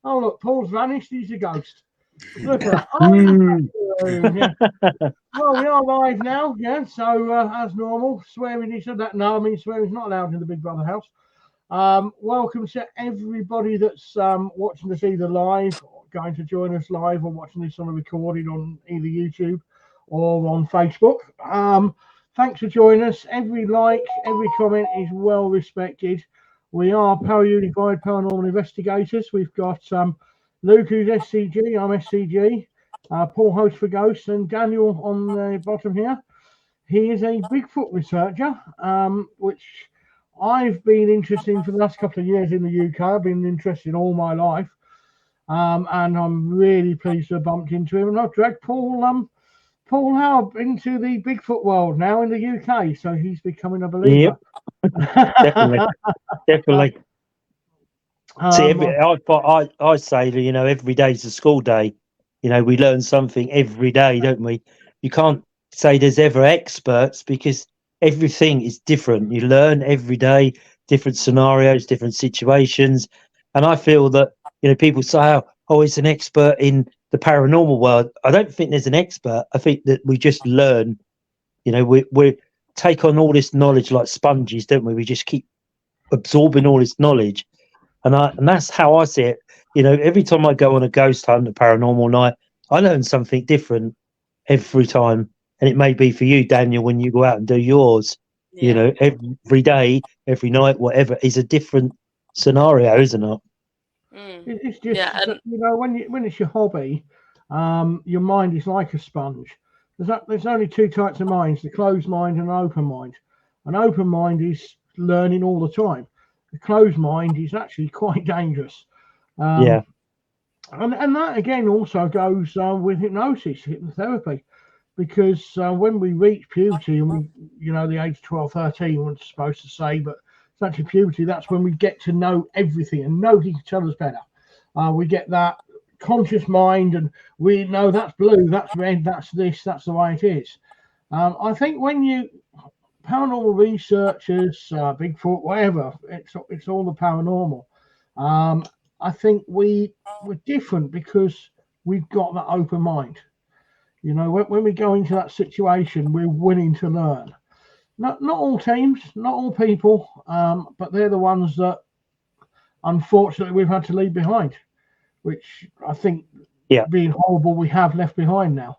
Oh, look, Paul's vanished. He's a ghost. Look at that. Oh, yeah. Well, we are live now, yeah. So, as normal, swearing is that. No, I mean, swearing is not allowed in the Big Brother house. Welcome to everybody that's watching us either live, or going to join us live, or watching this on a recording on either YouTube or on Facebook. Thanks for joining us. Every like, every comment is well respected. We are Unified Paranormal Investigators. We've got Luke, who's SCG, I'm SCG, Paul, host for Ghosts, and Daniel on the bottom here. He is a Bigfoot researcher, which I've been interested in for the last couple of years in the UK. I've been interested all my life, and I'm really pleased to have bumped into him. And I've dragged Paul Howard into the Bigfoot world now in the UK, so he's becoming a believer. Yep. definitely. See, I say, you know, every day's a school day. You know, we learn something every day, don't we? You can't say there's ever experts because everything is different. You learn every day, different scenarios, different situations. And I feel that, you know, people say, oh, he's an expert in the paranormal world. I don't think there's an expert. I think that we just learn. You know, we take on all this knowledge like sponges, don't we? We just keep absorbing all this knowledge. And that's how I see it. You know, every time I go on a ghost hunt, a paranormal night, I learn something different every time. And it may be for you, Daniel, when you go out and do yours. Yeah. You know, every day, every night, whatever, is a different scenario, isn't it? It's just, you know, when it's your hobby, your mind is like a sponge. There's only two types of minds, the closed mind and an open mind. An open mind is learning all the time. The closed mind is actually quite dangerous. And that, again, also goes with hypnosis, hypnotherapy. Because when we reach puberty, and we, you know, the age of 12, 13, we're supposed to say, but it's actually puberty, that's when we get to know everything and nobody can tell us better. We get that conscious mind and we know that's blue, that's red, that's this, that's the way it is. I think when you, paranormal researchers, Bigfoot, whatever, it's all the paranormal. I think we're different because we've got that open mind. You know, when we go into that situation, we're willing to learn. Not all teams, not all people, but they're the ones that, unfortunately, we've had to leave behind, which I think, being horrible, we have left behind now.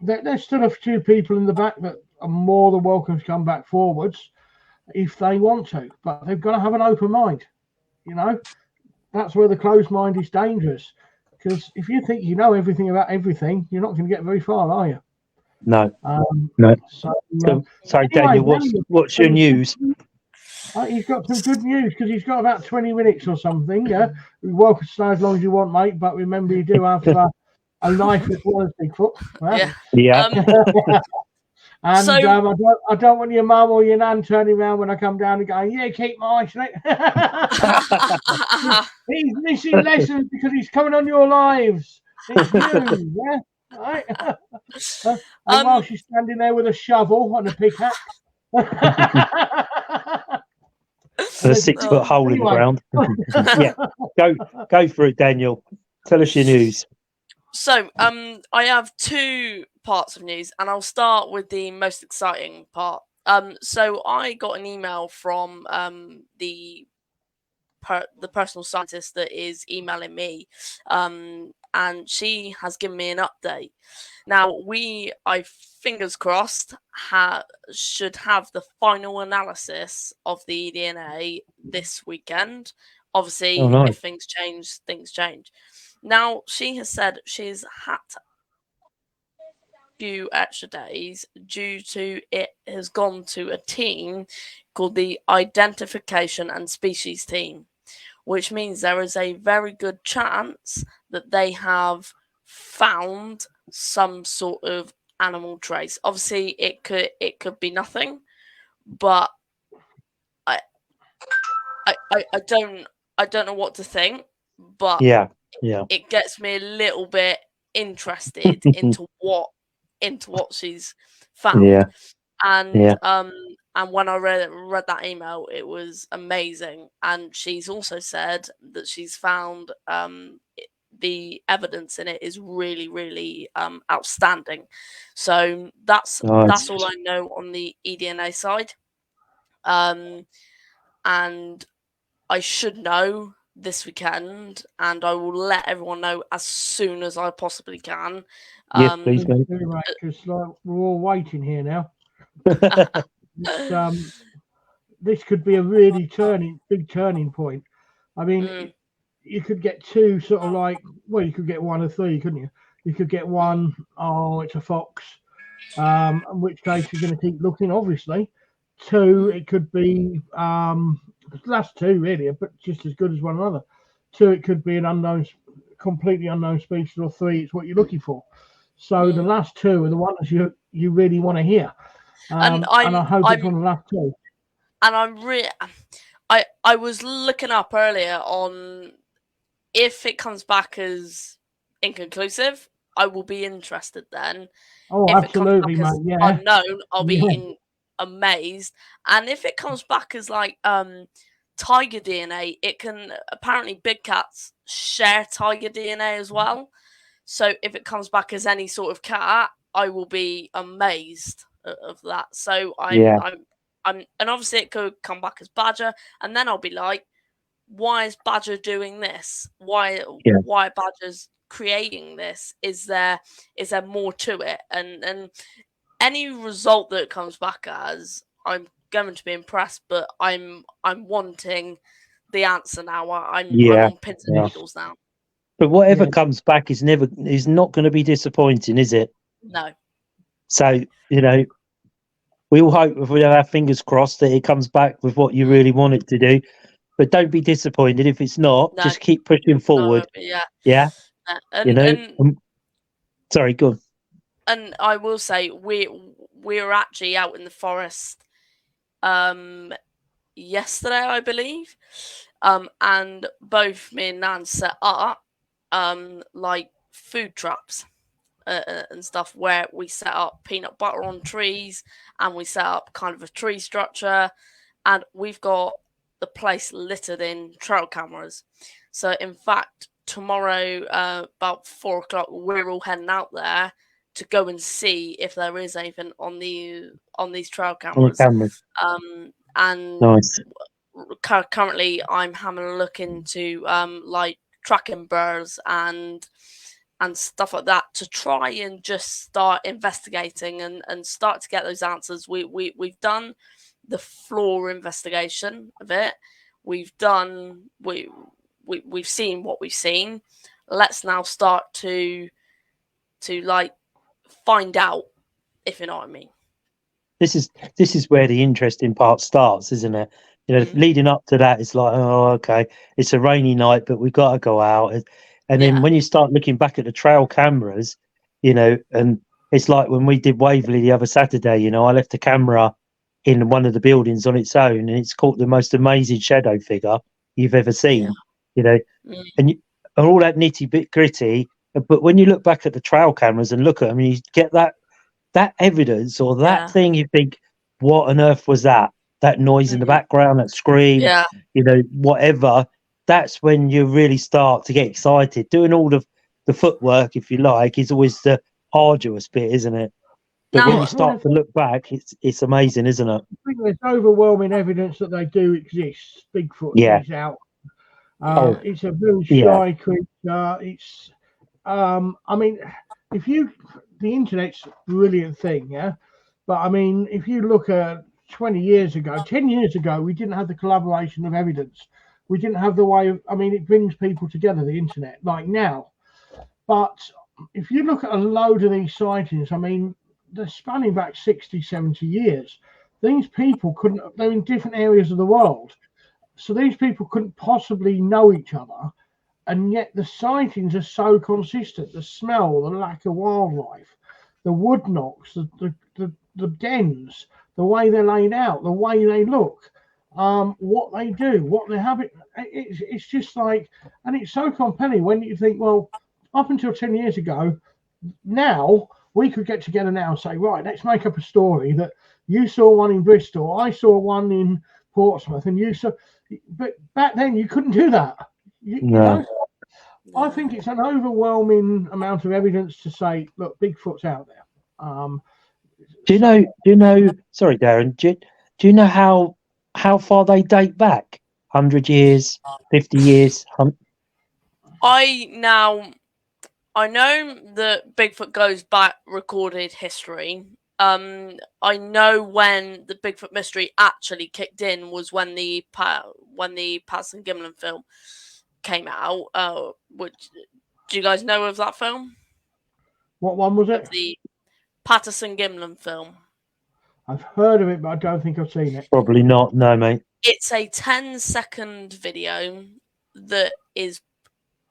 There's still a few people in the back that are more than welcome to come back forwards if they want to, but they've got to have an open mind. You know, that's where the closed mind is dangerous. Because if you think you know everything about everything, you're not going to get very far, are you? No. So anyway, Daniel, what's your news? He's got some good news because he's got about 20 minutes or something. Yeah, you're welcome to stay as long as you want, mate. But remember, you do have a life as well as Bigfoot. Right? Yeah. And I don't want your mum or your nan turning around when I come down and going, yeah, keep my eyes straight. He's missing lessons because he's coming on your lives. It's you, yeah? Right? And while she's standing there with a shovel and a pickaxe. And a 6-foot hole in the ground. Yeah, go for it, Daniel. Tell us your news. So, I have two parts of news, and I'll start with the most exciting part. So I got an email from the personal scientist that is emailing me, and she has given me an update. Now, I fingers crossed, should have the final analysis of the DNA this weekend. Obviously, if things change, things change. Now, she has said she's had a few extra days due to it has gone to a team called the Identification and Species Team, which means there is a very good chance that they have found some sort of animal trace. Obviously, it could be nothing, but I don't know what to think. But it gets me a little bit interested into what she's found. And And when I read that email, it was amazing. And she's also said that she's found the evidence in it is really, really outstanding. So that's all I know on the eDNA side. And I should know this weekend, and I will let everyone know as soon as I possibly can. Yes, please, mate. Because we're all waiting here now. This could be a really big turning point. I mean, you could get two sort of like, well, you could get one of three, couldn't you? You could get one, oh, it's a fox, in which case you're going to keep looking, obviously. Two, it could be, that's two really, but just as good as one another. Two, it could be an completely unknown species, or three, it's what you're looking for. So the last two are the ones you really want to hear. And I hope it's on the last two. And I was looking up earlier on if it comes back as inconclusive, I will be interested then. Oh, if absolutely, it comes back as unknown, I'll be amazed. And if it comes back as like tiger DNA, it can apparently big cats share tiger DNA as well. So if it comes back as any sort of cat, I will be amazed of that. So and obviously it could come back as badger, and then I'll be like, why is badger doing this? Why badger's creating this? Is there more to it? And any result that it comes back as, I'm going to be impressed, but I'm wanting the answer now. I'm on pins and needles now. But whatever comes back is not going to be disappointing, is it? No. So, you know, we all hope, if we have our fingers crossed, that it comes back with what you really want it to do. But don't be disappointed if it's not. No. Just keep pushing forward. Yeah. Sorry, go on. And I will say, we were actually out in the forest yesterday, I believe, and both me and Nan set up like food traps and stuff, where we set up peanut butter on trees, and we set up kind of a tree structure, and we've got the place littered in trail cameras. So in fact, tomorrow about 4:00, we're all heading out there to go and see if there is anything on these trail cameras. And nice. Currently I'm having a look into like tracking birds and stuff like that, to try and just start investigating and start to get those answers. We've done the floor investigation of it. We've seen what we've seen. Let's now start to like find out, if you know what I mean. This is where the interesting part starts, isn't it? You know, leading up to that, it's like, oh, okay, it's a rainy night, but we've got to go out. And then when you start looking back at the trail cameras, you know, and it's like when we did Waverley the other Saturday, you know, I left the camera in one of the buildings on its own, and it's caught the most amazing shadow figure you've ever seen, you know, and all that nitty gritty. But when you look back at the trail cameras and look at them, you get that evidence or that thing, you think, what on earth was that? That noise in the background, that scream, you know, whatever. That's when you really start to get excited. Doing all of the footwork, if you like, is always the arduous bit, isn't it? But when you start to look back, it's amazing, isn't it? I think there's overwhelming evidence that they do exist. Bigfoot is out. It's a real shy creature. It's, I mean, the internet's a brilliant thing, but I mean, if you look at 20 years ago, 10 years ago, we didn't have the collaboration of evidence. We didn't have the way of, I mean, it brings people together, the internet, like now. But if you look at a load of these sightings, I mean, they're spanning back 60, 70 years. These people they're in different areas of the world. So these people couldn't possibly know each other. And yet the sightings are so consistent. The smell, the lack of wildlife, the wood knocks, the dens, the way they're laid out, the way they look, what they do, what they have. It's just like, and it's so compelling when you think, well, up until 10 years ago, now we could get together now and say, right, let's make up a story that You saw one in Bristol. I saw one in Portsmouth, and you saw. But back then, you couldn't do that. You know. I think it's an overwhelming amount of evidence to say, look, Bigfoot's out there. Do you know? Sorry, Darren. Do you know how far they date back? 100 years, 50 years. I know that Bigfoot goes back recorded history. I know when the Bigfoot mystery actually kicked in was when the Patterson Gimlin film came out. Which do you guys know of that film? What one was it? The Patterson Gimlin film. I've heard of it, but I don't think I've seen it. Probably not. No, mate. It's a 10-second video that is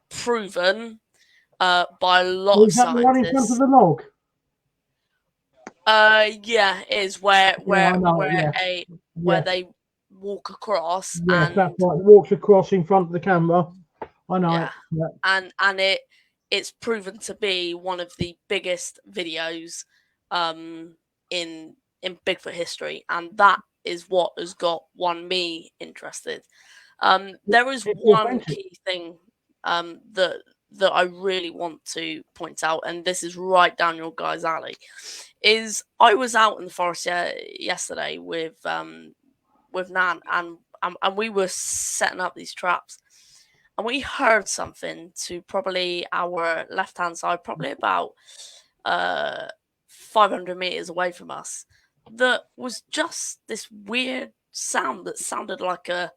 proven by a lot of Is that the one in front of the log? Yeah, it is where they walk across. Yes, and that's right. It walks across in front of the camera. I know it. Yeah. And it's proven to be one of the biggest videos in Bigfoot history, and that is what has won me interested. There is one key thing that I really want to point out, and this is right down your guys' alley, is I was out in the forest yesterday with Nan, and we were setting up these traps, and we heard something to probably our left-hand side, probably about 500 meters away from us, that was just this weird sound that sounded like a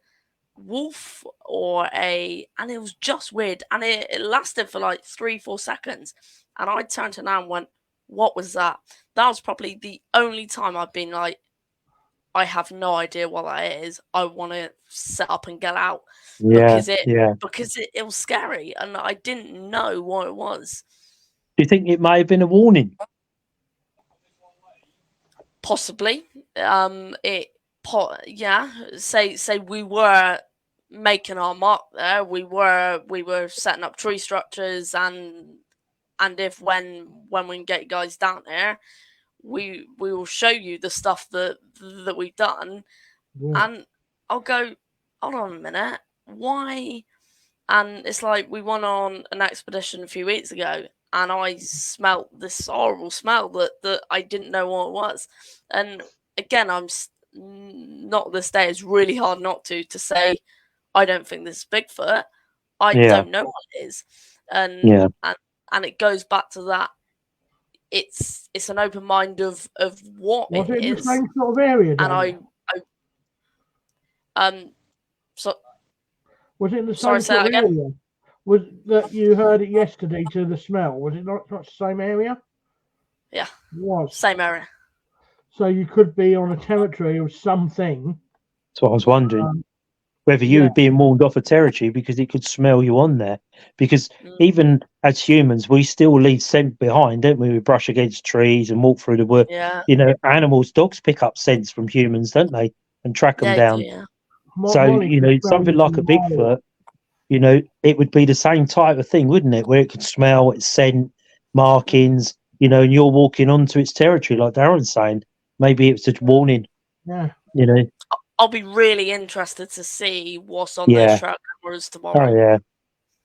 wolf and it was just weird, and it lasted for like 3-4 seconds, and I turned to Nan and went, what was that? That was probably the only time I've been like, I have no idea what that is. I want to set up and get out because it was scary and I didn't know what it was. Do you think it may have been a warning? Possibly. Say we were making our mark there. We were setting up tree structures, and if when we get you guys down there, we will show you the stuff that we've done. Yeah. And I'll go, hold on a minute, why? And it's like we went on an expedition a few weeks ago, and I smelt this horrible smell that I didn't know what it was. And again, I'm not this day. It's really hard not to say I don't think this is Bigfoot. I don't know what it is, and it goes back to that. It's an open mind of what it is. Was it in the same sort of area? Was it in the same sort of area? Was that you heard it yesterday to the smell? Was it not the same area? Yeah, it was same area. So you could be on a territory of something. That's what I was wondering. Whether you were being warned off a territory because it could smell you on there. Because even as humans, we still leave scent behind, don't we? We brush against trees and walk through the wood. Yeah. You know, animals, dogs pick up scents from humans, don't they? And track them down. Yeah. So, you know, something like a Bigfoot, you know, it would be the same type of thing, wouldn't it? Where it could smell its scent, markings, you know, and you're walking onto its territory, like Darren's saying. Maybe it's a warning. Yeah. You know. I'll be really interested to see what's on those track cameras tomorrow. Oh, yeah.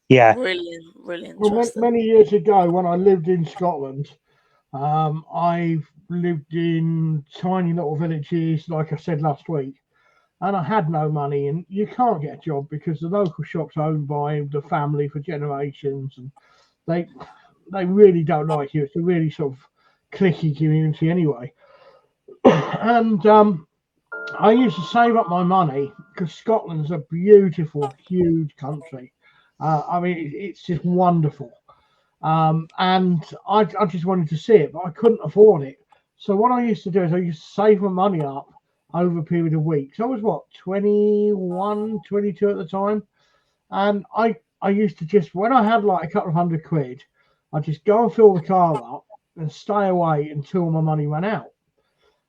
Yeah. Really interested. Well, many years ago, when I lived in Scotland, I lived in tiny little villages, like I said last week, and I had no money, and you can't get a job because the local shop's owned by the family for generations, and they really don't like you. It's a really sort of cliquey community anyway. And I used to save up my money because Scotland's a beautiful, huge country. I mean, it's just wonderful. And I just wanted to see it, but I couldn't afford it. So what I used to do is I used to save my money up over a period of weeks. I was, 21, 22 at the time. And I used to just, when I had like a couple of £100, I'd just go and fill the car up and stay away until my money ran out.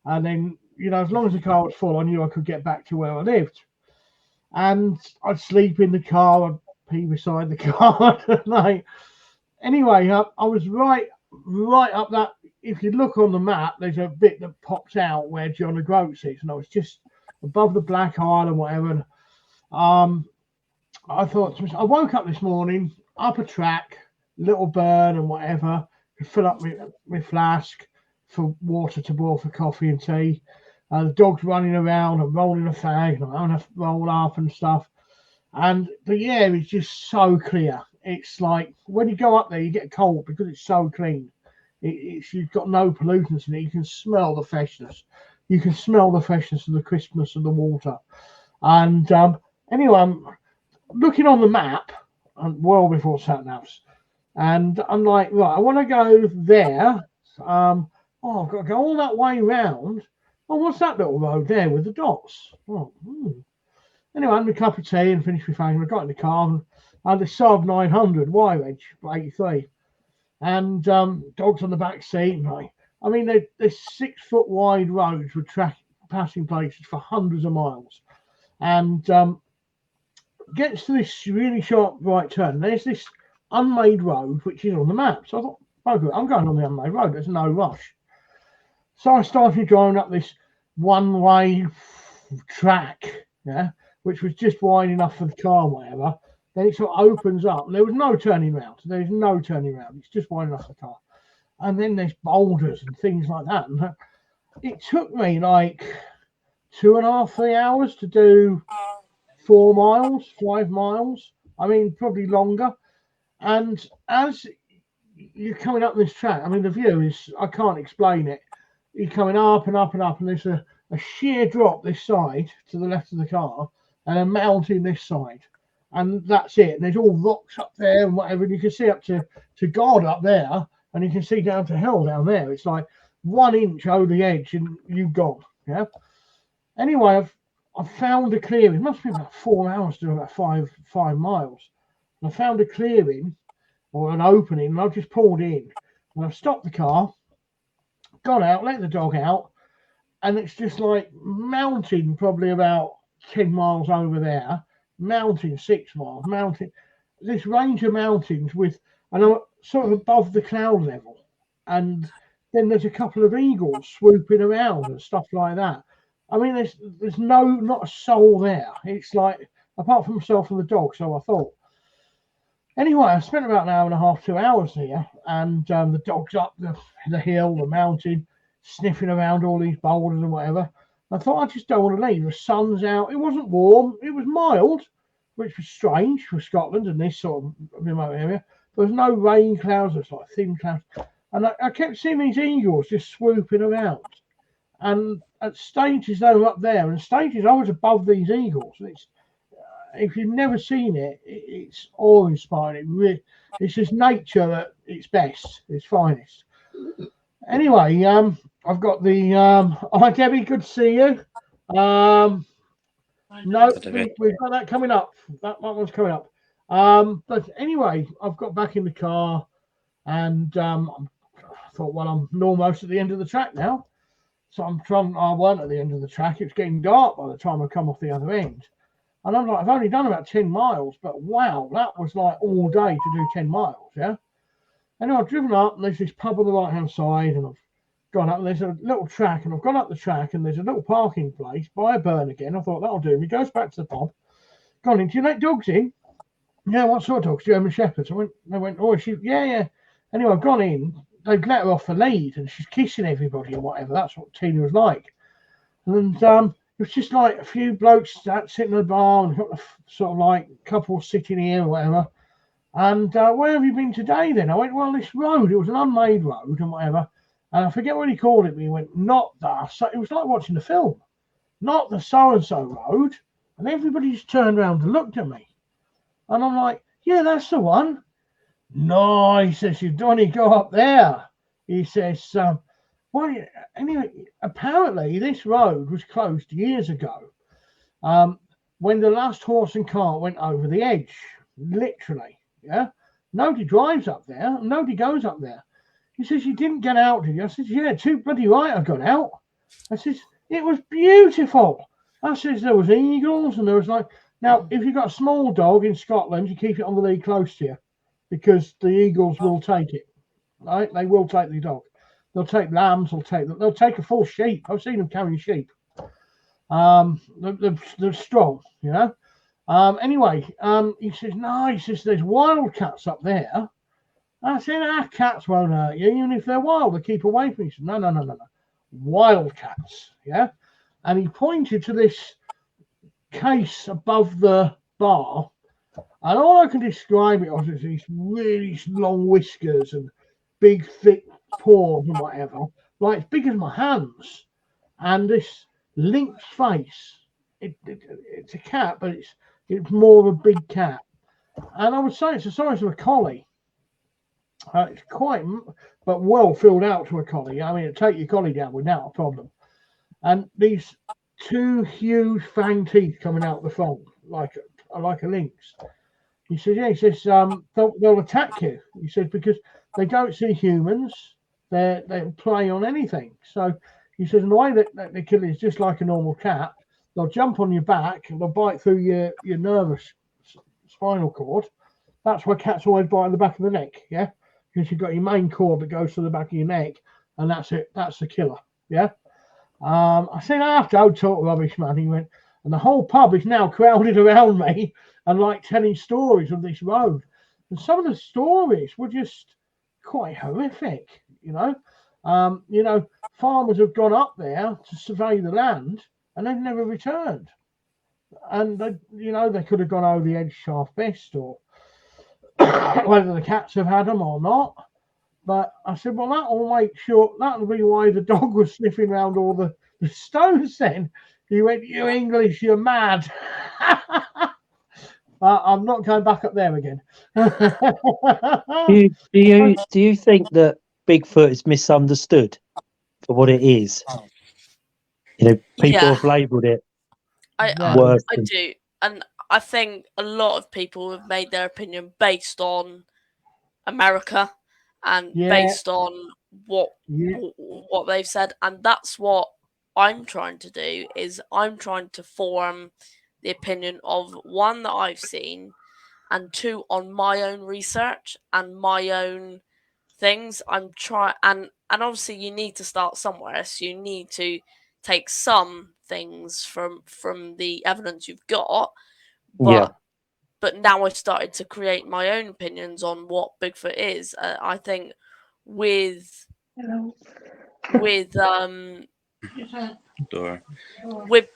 And then, you know, as long as the car was full, I knew I could get back to where I lived. And I'd sleep in the car, I'd pee beside the car. Anyway, I was right up that if you look on the map, there's a bit that pops out where John O'Groats is, and I was just above the Black Isle and whatever. And, I thought, I woke up this morning, up a track, little burn and whatever, to fill up my flask for water to boil for coffee and tea. The dog's running around and rolling a fag, and I'm having a roll up and stuff. And the air is just so clear. It's like when you go up there, you get cold because it's so clean. You've got no pollutants in it. You can smell the freshness. You can smell the freshness and the crispness of the water. And anyway, I'm looking on the map, and well before sat-navs, and I'm like, right, I want to go there. I've got to go all that way round. Oh, what's that little road there with the dots? Anyway, I had my cup of tea and finished my phone. I got in the car and I had the Saab 900 Y-Edge for 83. And dogs on the back seat. And I mean, they're 6 foot wide roads with passing places for hundreds of miles. And gets to this really sharp right turn. There's this unmade road, which is on the map. So I thought, oh, I'm going on the unmade road. There's no rush. So I started driving up this one-way track, which was just wide enough for the car or whatever. Then it sort of opens up, and there was no turning round. There's no turning round. It's just wide enough for the car. And then there's boulders and things like that. And it took me like 2.5, 3 hours to do 4 miles, 5 miles. I mean, probably longer. And as you're coming up this track, I mean, the view is, I can't explain it. You're coming up and up and up, and there's a sheer drop this side to the left of the car and a mountain this side. And that's it. And there's all rocks up there and whatever. And you can see up to God up there, and you can see down to hell down there. It's like 1 inch over the edge and you've gone. Yeah. Anyway, I've found a clearing. It must be about 4 hours to do about 5 miles. And I found a clearing or an opening, and I've just pulled in. And I've stopped the car, got out, let the dog out, and it's just like mountain probably about 10 miles over there, mountain 6 miles, mountain, this range of mountains with, and I'm sort of above the cloud level, and then there's a couple of eagles swooping around and stuff like that. I mean, there's not a soul there. It's like, apart from myself and the dog, so I thought. Anyway, I spent about 1.5 hours, 2 hours here, and the dog's up the hill, the mountain, sniffing around all these boulders and whatever. I thought, I just don't want to leave. The sun's out. It wasn't warm. It was mild, which was strange for Scotland and this sort of remote area. There was no rain clouds. It was like thin clouds. And I kept seeing these eagles just swooping around. And at stages, they were up there. And stages, I was above these eagles. And it's, if you've never seen it, it's awe-inspiring. It's just nature at its best, its finest. Anyway, I've got the hi Debbie, good to see you. No, we've got that coming up. That one's coming up. But anyway, I've got back in the car, and I thought, well, I'm almost at the end of the track now. So I weren't at the end of the track. It's getting dark by the time I come off the other end. And I'm like, I've only done about 10 miles, but wow, that was like all day to do 10 miles, yeah? And I've driven up, and there's this pub on the right-hand side, and I've gone up, and there's a little track, and I've gone up the track, and there's a little parking place by a burn again. I thought, that'll do. He goes back to the pub. Gone in, do you let dogs in? Yeah, what sort of dogs? German Shepherds. They went, oh, yeah. Anyway, I've gone in, they've let her off the lead, and she's kissing everybody and whatever. That's what Tina was like. And it was just like a few blokes sitting in the bar, and got a sort of like couple sitting here or whatever. And where have you been today then? I went, well, this road, it was an unmade road and whatever. And I forget what he called it, but he went, not the, so it was like watching the film, not the so-and-so road. And everybody just turned around and looked at me. And I'm like, yeah, that's the one. No, he says, you've only go up there. He says, well, anyway, apparently this road was closed years ago when the last horse and cart went over the edge, literally, yeah? Nobody drives up there, nobody goes up there. He says, you didn't get out, did you? I said, yeah, too bloody right I got out. I says, it was beautiful. I says, there was eagles and there was like, now, if you've got a small dog in Scotland, you keep it on the lead close to you because the eagles will take it, right? They will take the dog. They'll take lambs. They'll take a full sheep. I've seen them carrying sheep. They're strong, you know. Anyway, he says, no, he says, there's wild cats up there. I said, our cats won't hurt you, even if they're wild. They keep away from you. He said, no. Wild cats, yeah. And he pointed to this case above the bar, and all I can describe it as is these really long whiskers and big, thick paws and whatever, like as big as my hands, and this lynx face. It's a cat, but it's more of a big cat. And I would say it's the size of a collie. It's quite, but well filled out to a collie. I mean, it'd take your collie down without a problem. And these two huge fang teeth coming out the front, like a lynx. He says, yeah, he says, they'll attack you. He said, because they don't see humans, they prey on anything. So he says, and the way that they kill is just like a normal cat. They'll jump on your back and they'll bite through your nervous spinal cord. That's why cats always bite on the back of the neck, yeah? Because you've got your main cord that goes to the back of your neck, and that's it. That's the killer, yeah? I said, after I'd talk rubbish, man. He went, and the whole pub is now crowded around me and like telling stories of this road. And some of the stories were just quite horrific, you know. Farmers have gone up there to survey the land and they've never returned. And they could have gone over the edge sharp-best, or whether the cats have had them or not. But I said, well, that'll be why the dog was sniffing around all the stones then. He went, you English, you're mad. I'm not going back up there again. Do you think that Bigfoot is misunderstood for what it is? People have labelled it worse. I do. And I think a lot of people have made their opinion based on America and based on what they've said. And that's what I'm trying to do, is I'm trying to form the opinion of, one, that I've seen, and two, on my own research and my own things. I'm trying, and obviously you need to start somewhere, so you need to take some things from the evidence you've got, but now I've started to create my own opinions on what Bigfoot is. I think with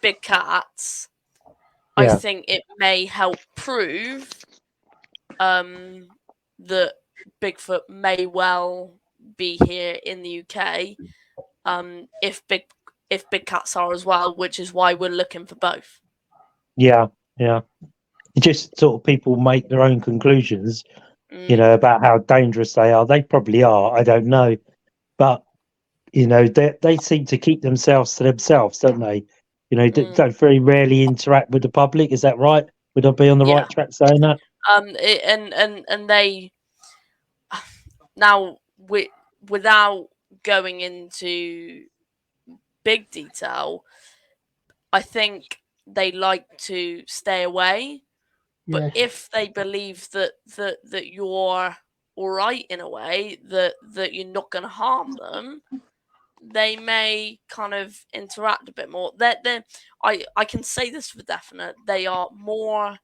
big cats, I think it may help prove that Bigfoot may well be here in the UK, if big cats are as well, which is why we're looking for both. Yeah. Just sort of people make their own conclusions, about how dangerous they are. They probably are. I don't know, but they seem to keep themselves to themselves, don't they? Don't very rarely interact with the public. Is that right? Would I be on the right track saying that? And they now, without going into big detail, I think they like to stay away. But if they believe that you're all right in a way, that you're not going to harm them, they may kind of interact a bit more. I can say this for definite. They are more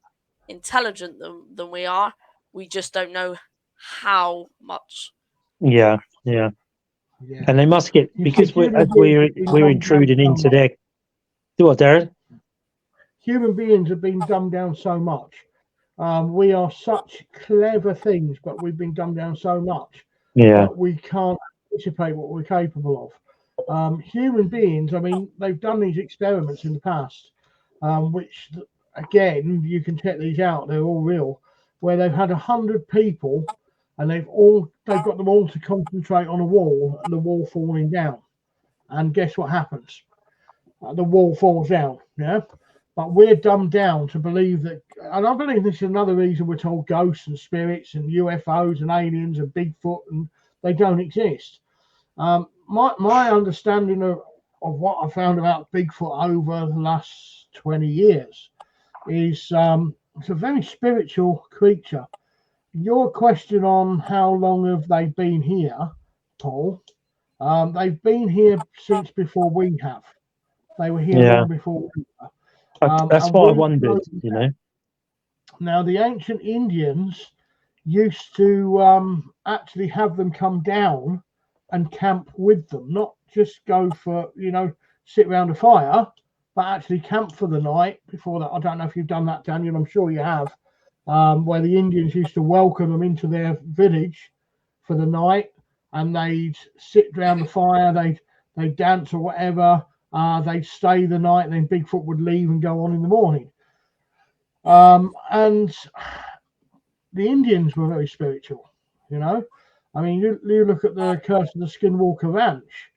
intelligent than we are. We just don't know how much. Yeah. And they must get, because we're intruding into their. Do what, Darren? Human beings have been dumbed down so much. We are such clever things, but we've been dumbed down so much that we can't anticipate what we're capable of. Human beings, I mean, they've done these experiments in the past, which, again, you can check these out. They're all real, where they've had 100 people and they've got them all to concentrate on a wall, and the wall falling down. And guess what happens? The wall falls down, But we're dumbed down to believe that, and I believe this is another reason we're told ghosts and spirits and UFOs and aliens and Bigfoot, and they don't exist. My understanding of what I found about Bigfoot over the last 20 years is it's a very spiritual creature. Your question on how long have they been here, Paul, They've been here since before we have. They were here long before we were. That's what I wondered, you know. Now, the ancient Indians used to actually have them come down and camp with them, not just go for, sit around a fire, but actually camp for the night before that. I don't know if you've done that, Daniel. I'm sure you have, where the Indians used to welcome them into their village for the night, and they'd sit around the fire, they'd dance or whatever, they'd stay the night, and then Bigfoot would leave and go on in the morning. And the Indians were very spiritual, I mean, you look at the Curse of the Skinwalker Ranch.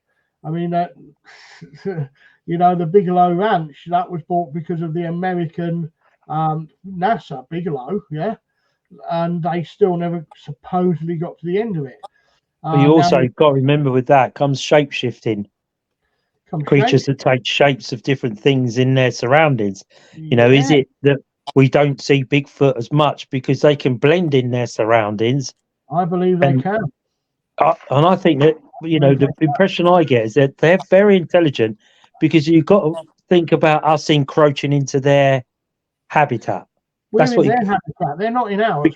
I mean, the Bigelow Ranch, that was bought because of the American NASA, Bigelow, and they still never supposedly got to the end of it. But you also got to remember with that comes shape-shifting. Creatures that take shapes of different things in their surroundings. Is it that we don't see Bigfoot as much because they can blend in their surroundings? I believe they can. And I think that, the impression I get is that they're very intelligent, because you've got to think about us encroaching into their habitat. That's what their habitat. They're not in ours.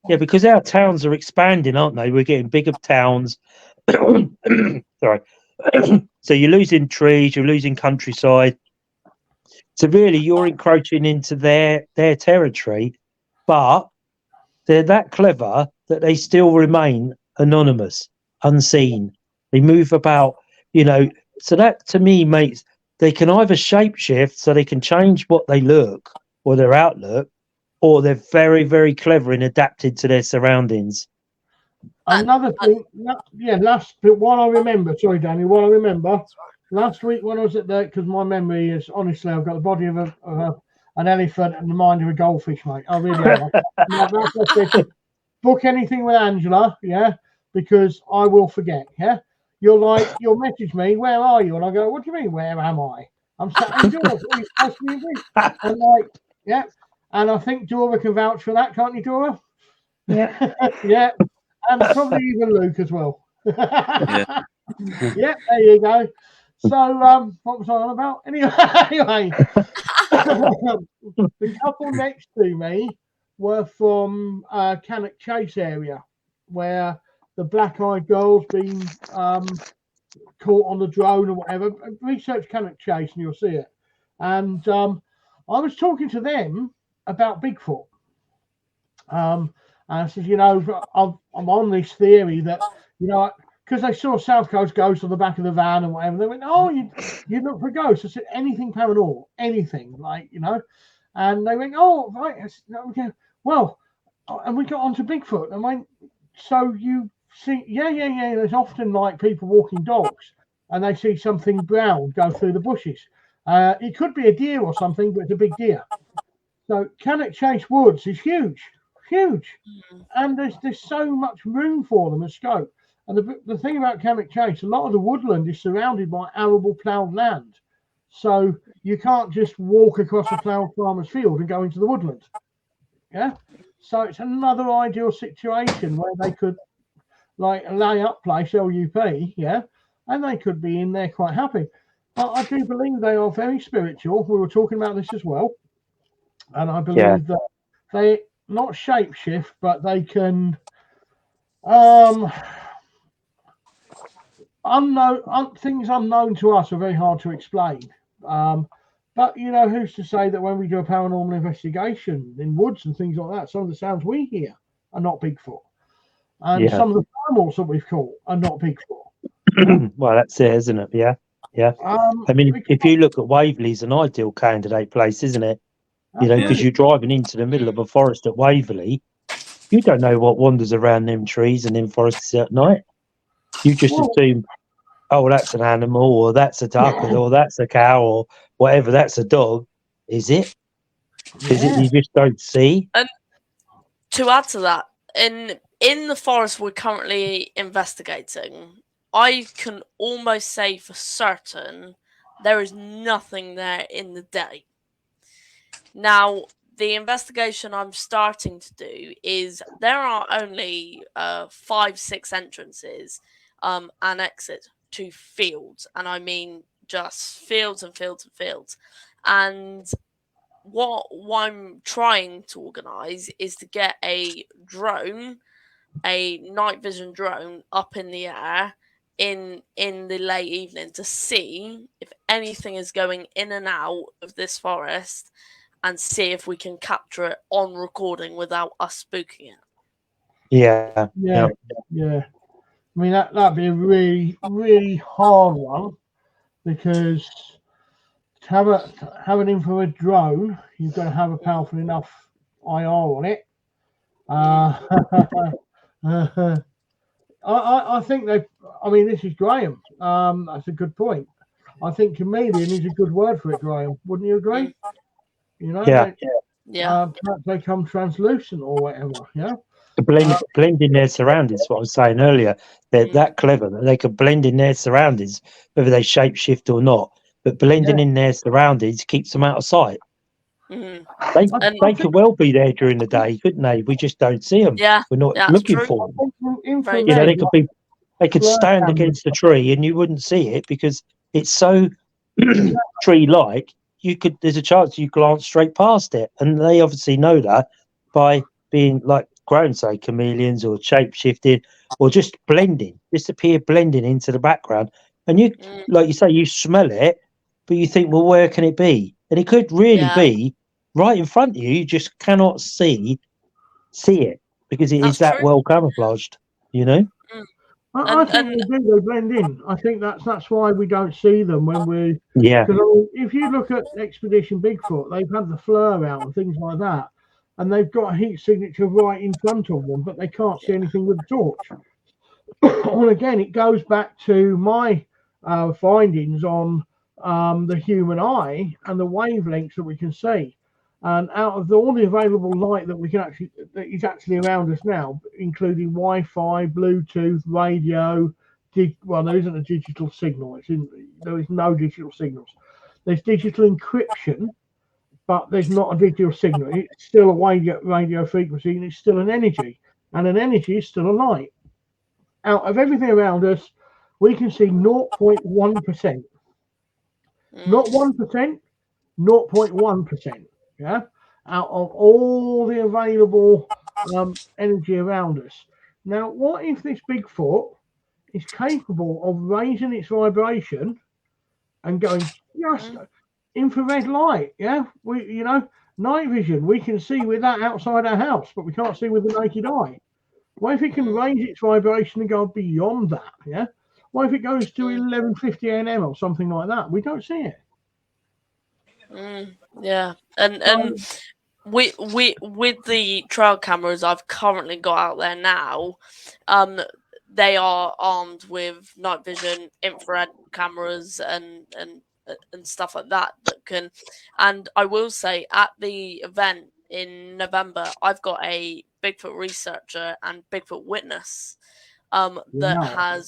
Because our towns are expanding, aren't they? We're getting bigger towns. Sorry. So you're losing trees, you're losing countryside. So really, you're encroaching into their territory, but they're that clever that they still remain anonymous, unseen. They move about, So that to me makes they can either shapeshift, so they can change what they look or their outlook, or they're very, very clever in adapting to their surroundings. Another thing, what I remember, sorry, Danny, what I remember last week when I was at the, because my memory is, honestly, I've got the body of an elephant and the mind of a goldfish, mate. I really have. Book anything with Angela, because I will forget, You'll message me, where are you? And I go, what do you mean, where am I? I'm sat indoors. And and I think Dora can vouch for that, can't you, Dora? Yeah. Yeah. And probably even Luke as well. Yeah, there you go. So, what was I on about? Anyway, the couple next to me were from Cannock Chase area, where the black-eyed girl's been caught on the drone or whatever. Research Cannock Chase and you'll see it. And I was talking to them about Bigfoot. And I said, I'm on this theory that, because they saw South Coast ghosts on the back of the van and whatever. They went, oh, you look for ghosts. I said, anything paranormal, anything, And they went, oh, right. I said, no, okay. Well, and we got onto Bigfoot. And went, so you see, there's often people walking dogs and they see something brown go through the bushes. It could be a deer or something, but it's a big deer. So Cannock Chase Woods is huge, and there's so much room for them and scope. And the thing about Cannock Chase, a lot of the woodland is surrounded by arable ploughed land, so you can't just walk across a ploughed farmer's field and go into the woodland. So it's another ideal situation where they could lay up place LUP, and they could be in there quite happy. But I do believe they are very spiritual. We were talking about this as well. And I believe that they not shapeshift, but they can things unknown to us are very hard to explain. But who's to say that when we do a paranormal investigation in woods and things like that, some of the sounds we hear are not Bigfoot, and some of the animals that we've caught are not Bigfoot. Well, that's it, isn't it? Yeah. I mean, if you look at Waverley's an ideal candidate place, isn't it? Because you're driving into the middle of a forest at Waverley, you don't know what wanders around them trees and them forests at night. You just assume, oh, that's an animal, or that's a duck, or that's a cow, or whatever. That's a dog. Is it? Is it? You just don't see. And to add to that, in the forest we're currently investigating, I can almost say for certain there is nothing there in the day. Now, the investigation I'm starting to do is there are only 5-6 entrances. annex it to fields, and I mean just fields and fields and fields. And what I'm trying to organise is to get a drone, a night vision drone, up in the air in the late evening to see if anything is going in and out of this forest, and see if we can capture it on recording without us spooking it. Yeah. I mean, that'd be a really, really hard one, because to have an infrared drone, you've got to have a powerful enough IR on it. I think this is Graham. That's a good point. I think chameleon is a good word for it, Graham. Wouldn't you agree? You know, perhaps they come translucent or whatever. Yeah. To blend in their surroundings. What I was saying earlier, they're that clever that they can blend in their surroundings, whether they shapeshift or not. But blending in their surroundings keeps them out of sight. They could well be there during the day, couldn't they? We just don't see them. Yeah, we're not looking for them. You know, they could stand against the tree and you wouldn't see it because it's so tree-like. There's a chance you glance straight past it, and they obviously know that by being, like Graham say, chameleons or shape-shifting or just blending, blending into the background. And you, like you say, you smell it, but you think, well, where can it be? And it could really be right in front of you. You just cannot see it because it is that well camouflaged, you know. I think they blend in. I think that's why we don't see them when we. Yeah. Because if you look at Expedition Bigfoot, they've had the flare out and things like that, and they've got a heat signature right in front of them, but they can't see anything with a torch. Well, again, it goes back to my findings on the human eye and the wavelengths that we can see. And out of all the available light that that is actually around us now, including Wi-Fi, Bluetooth, radio, there isn't a digital signal. There is no digital signals. There's digital encryption, but there's not a digital signal. It's still a radio frequency, and it's still an energy, and an energy is still a light. Out of everything around us, we can see 0.1%. Not 1%, 0.1%. Yeah, out of all the available energy around us. Now, what if this Bigfoot is capable of raising its vibration and going just infrared light? Yeah, night vision. We can see with that outside our house, but we can't see with the naked eye. What if it can raise its vibration and go beyond that? Yeah. What if it goes to 1150 nm or something like that? We don't see it. Yeah, and with the trail cameras I've currently got out there now, they are armed with night vision, infrared cameras, and stuff like that can. And I will say, at the event in November, I've got a Bigfoot researcher and Bigfoot witness that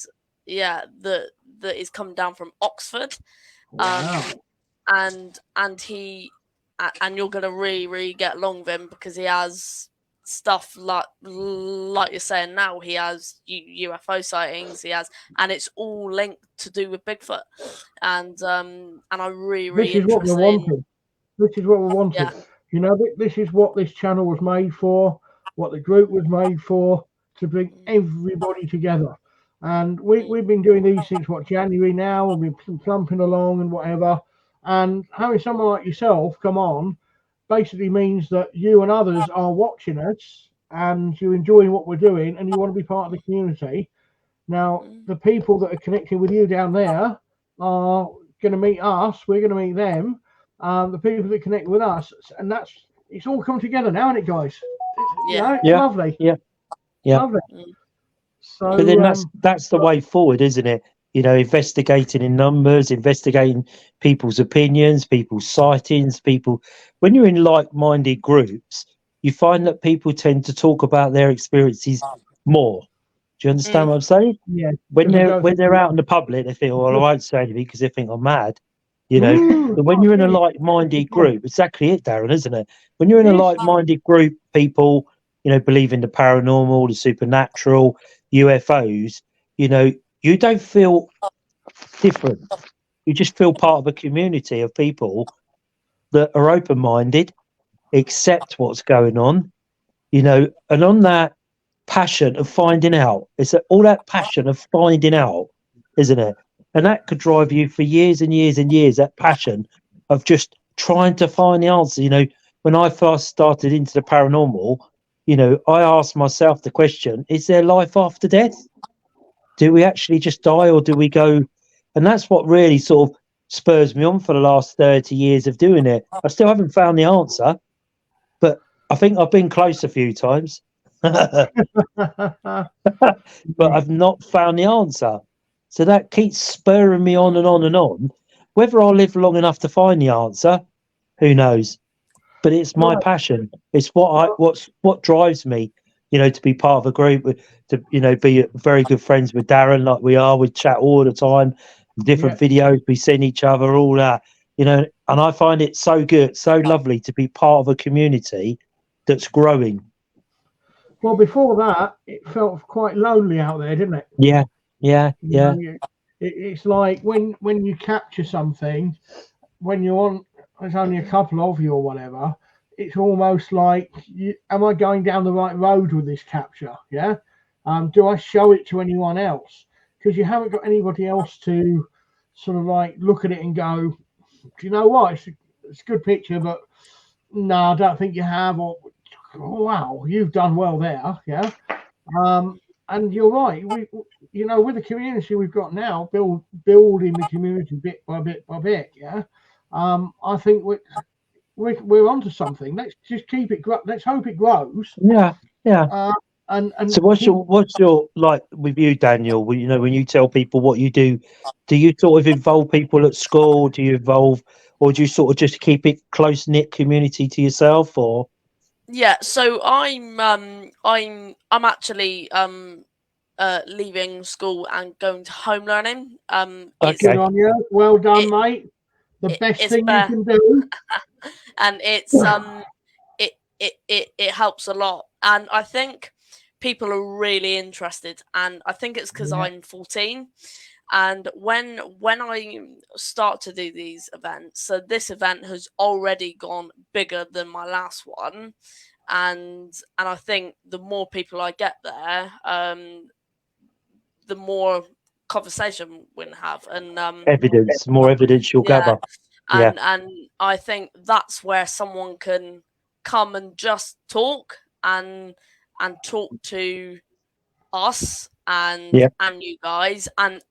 is coming down from Oxford. And you're gonna really get along with him because he has stuff like you're saying now. He has UFO sightings. And it's all linked to do with Bigfoot. And I really this is what we wanted. This is what we wanted. Yeah. You know, this is what this channel was made for. What the group was made for, to bring everybody together. And we've been doing these since January now, and we've been plumping along and whatever. And having someone like yourself come on basically means that you and others are watching us and you're enjoying what we're doing and you want to be part of the community. Now, the people that are connecting with you down there are going to meet us. We're going to meet them. The people that connect with us. And it's all come together now, isn't it, guys? It's lovely. Yeah. Lovely. So, but then that's the way forward, isn't it? You know, investigating in numbers, investigating people's opinions, people's sightings, when you're in like-minded groups, you find that people tend to talk about their experiences more. Do you understand what I'm saying? Yeah. When they're out in the public, they think, well, I won't say anything because they think I'm mad. You know, but when you're in a like-minded group, exactly it, Darren, isn't it? When you're in a like-minded group, people, believe in the paranormal, the supernatural, UFOs, you don't feel different. You just feel part of a community of people that are open-minded, accept what's going on, and on that passion of finding out, it's all that passion of finding out, isn't it? And that could drive you for years and years and years, that passion of just trying to find the answer. When I first started into the paranormal, I asked myself the question, is there life after death? Do we actually just die, or do we go? And that's what really sort of spurs me on for the last 30 years of doing it. I still haven't found the answer, but I think I've been close a few times. But I've not found the answer. So that keeps spurring me on and on and on. Whether I'll live long enough to find the answer, who knows? But it's my passion. It's what drives me, to be part of a group, to be very good friends with Darren, like we are. We chat all the time, different videos, we send each other, all that, and I find it so good, so lovely to be part of a community that's growing. Well, before that, it felt quite lonely out there, didn't it? Yeah. It's like when you capture something, when you're on, there's only a couple of you or whatever, it's almost like, am I going down the right road with this capture? Yeah. Do I show it to anyone else? Because you haven't got anybody else to sort of like look at it and go, do you know what? It's a good picture, but no, I don't think you have. Or, oh, wow, you've done well there. Yeah. And you're right. We, with the community we've got now, building the community bit by bit by bit. Yeah. I think we're onto something. Let's just keep it. Let's hope it grows. Yeah. And so what's your like with you, Daniel? When you tell people what you do you sort of involve people at school? Do you involve, or do you sort of just keep it close knit community to yourself? Or yeah, so I'm actually leaving school and going to home learning. Okay. Good on you. Well done, mate. The best thing you can do. And it's it helps a lot, and I think people are really interested, and I think it's because I'm 14, and when I start to do these events, so this event has already gone bigger than my last one, and I think the more people I get there, the more conversation we'll have, and more evidence you'll gather. And I think that's where someone can come and just talk and talk to us and you guys, and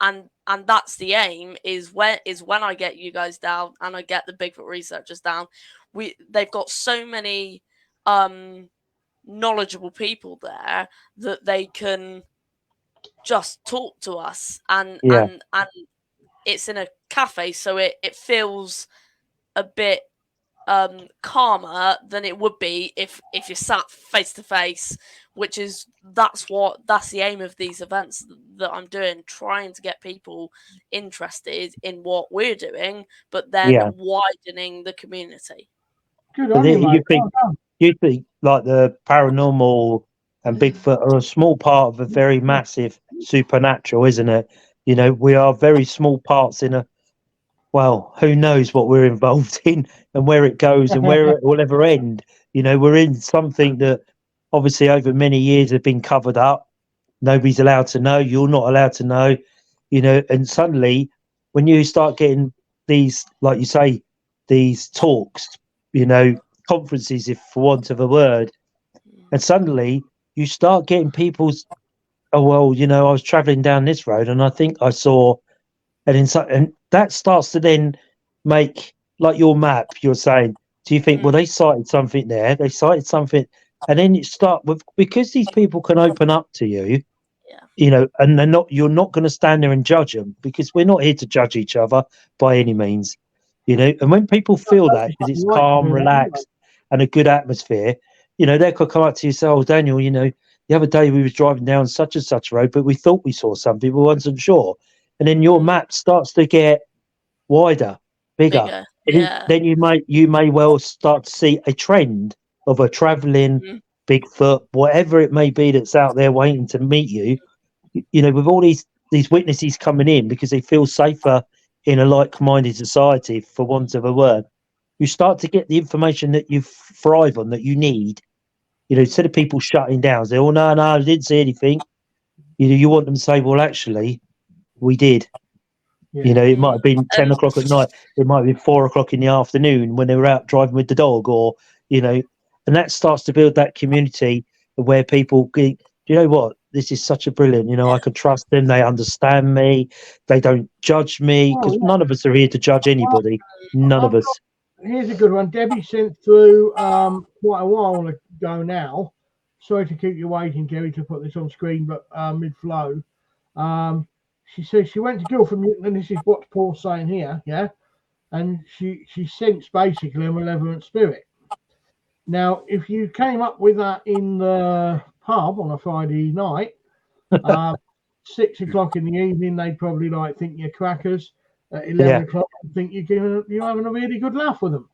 that's the aim, is when I get you guys down and I get the Bigfoot researchers down. They've got so many knowledgeable people there that they can just talk to us, and it's in a cafe, so it feels a bit calmer than it would be if you sat face to face, that's the aim of these events that I'm doing, trying to get people interested in what we're doing, but then widening the community. Good on you think like the paranormal and Bigfoot are a small part of a very massive supernatural, isn't it? We are very small parts in who knows what we're involved in and where it goes and where it will ever end. We're in something that obviously over many years have been covered up. Nobody's allowed to know. You're not allowed to know, and suddenly when you start getting these, like you say, these talks, conferences, if for want of a word, and suddenly you start getting people's, I was traveling down this road and I think I saw, and that starts to then make, like your map, you're saying, do you think, well, they cited something there, and then you start with, because these people can open up to you, and you're not going to stand there and judge them, because we're not here to judge each other by any means, and when people feel that, because it's calm, relaxed, and a good atmosphere, they could come up to you and say, oh, Daniel, the other day we was driving down such and such road, but we thought we saw something, we wasn't sure. And then your map starts to get wider, bigger. Then you may well start to see a trend of a traveling Bigfoot, whatever it may be that's out there waiting to meet you. With all these these witnesses coming in because they feel safer in a like-minded society, for want of a word. You start to get the information that you thrive on, that you need. You know, instead of people shutting down, say, "Oh no, I didn't see anything." You know, you want them to say, "Well, actually, we did." Yeah. You know, it might have been 10 o'clock at night. It might have been 4 o'clock in the afternoon when they were out driving with the dog, or, you know, and that starts to build that community where people get, you know what, this is such a brilliant, you know, I can trust them. They understand me. They don't judge me, because none of us are here to judge anybody. None of us. Here's a good one. Debbie sent through quite a while ago now. Sorry to keep you waiting, Debbie, to put this on screen, but mid-flow. She says she went to Guildford, and this is what Paul's saying here, yeah? And she sinks basically a malevolent spirit. Now, if you came up with that in the pub on a Friday night, 6 o'clock in the evening, they'd probably like think you're crackers. At 11 o'clock, I think you're having a really good laugh with them.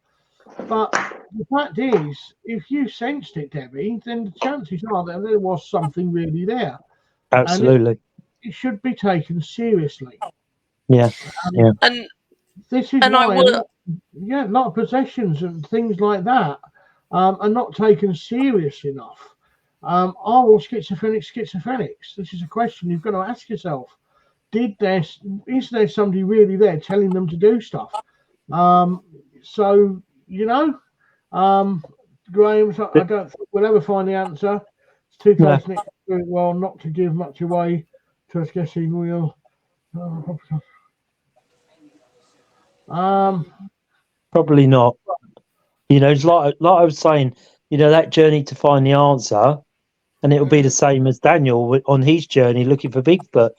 But the fact is, if you sensed it, Debbie, then the chances are that there was something really there. Absolutely. It should be taken seriously. Yeah. And this is why a lot of possessions and things like that are not taken serious enough. Are all schizophrenics? This is a question you've got to ask yourself. Is there somebody really there telling them to do stuff? So, you know, Graham, I don't think we'll ever find the answer. It's too close next to it. Well, not to give much away to us guessing we'll. Probably not. You know, it's like I was saying, you know, that journey to find the answer, and it'll be the same as Daniel on his journey looking for Bigfoot.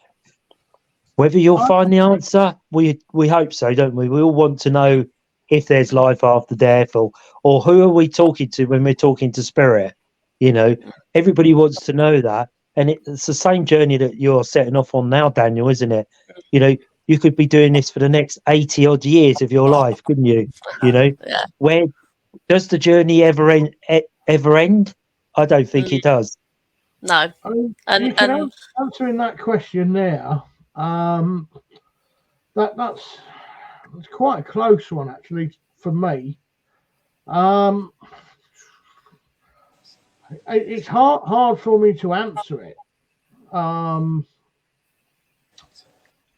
Whether you'll find the answer, we hope so, don't we? We all want to know if there's life after death, or who are we talking to when we're talking to spirit? You know, everybody wants to know that, and it's the same journey that you're setting off on now, Daniel, isn't it? You know, you could be doing this for the next 80 odd years of your life, couldn't you? You know, where does the journey ever end? I don't think it does. No. And answering that question there, that's quite a close one actually for me. It's hard for me to answer it.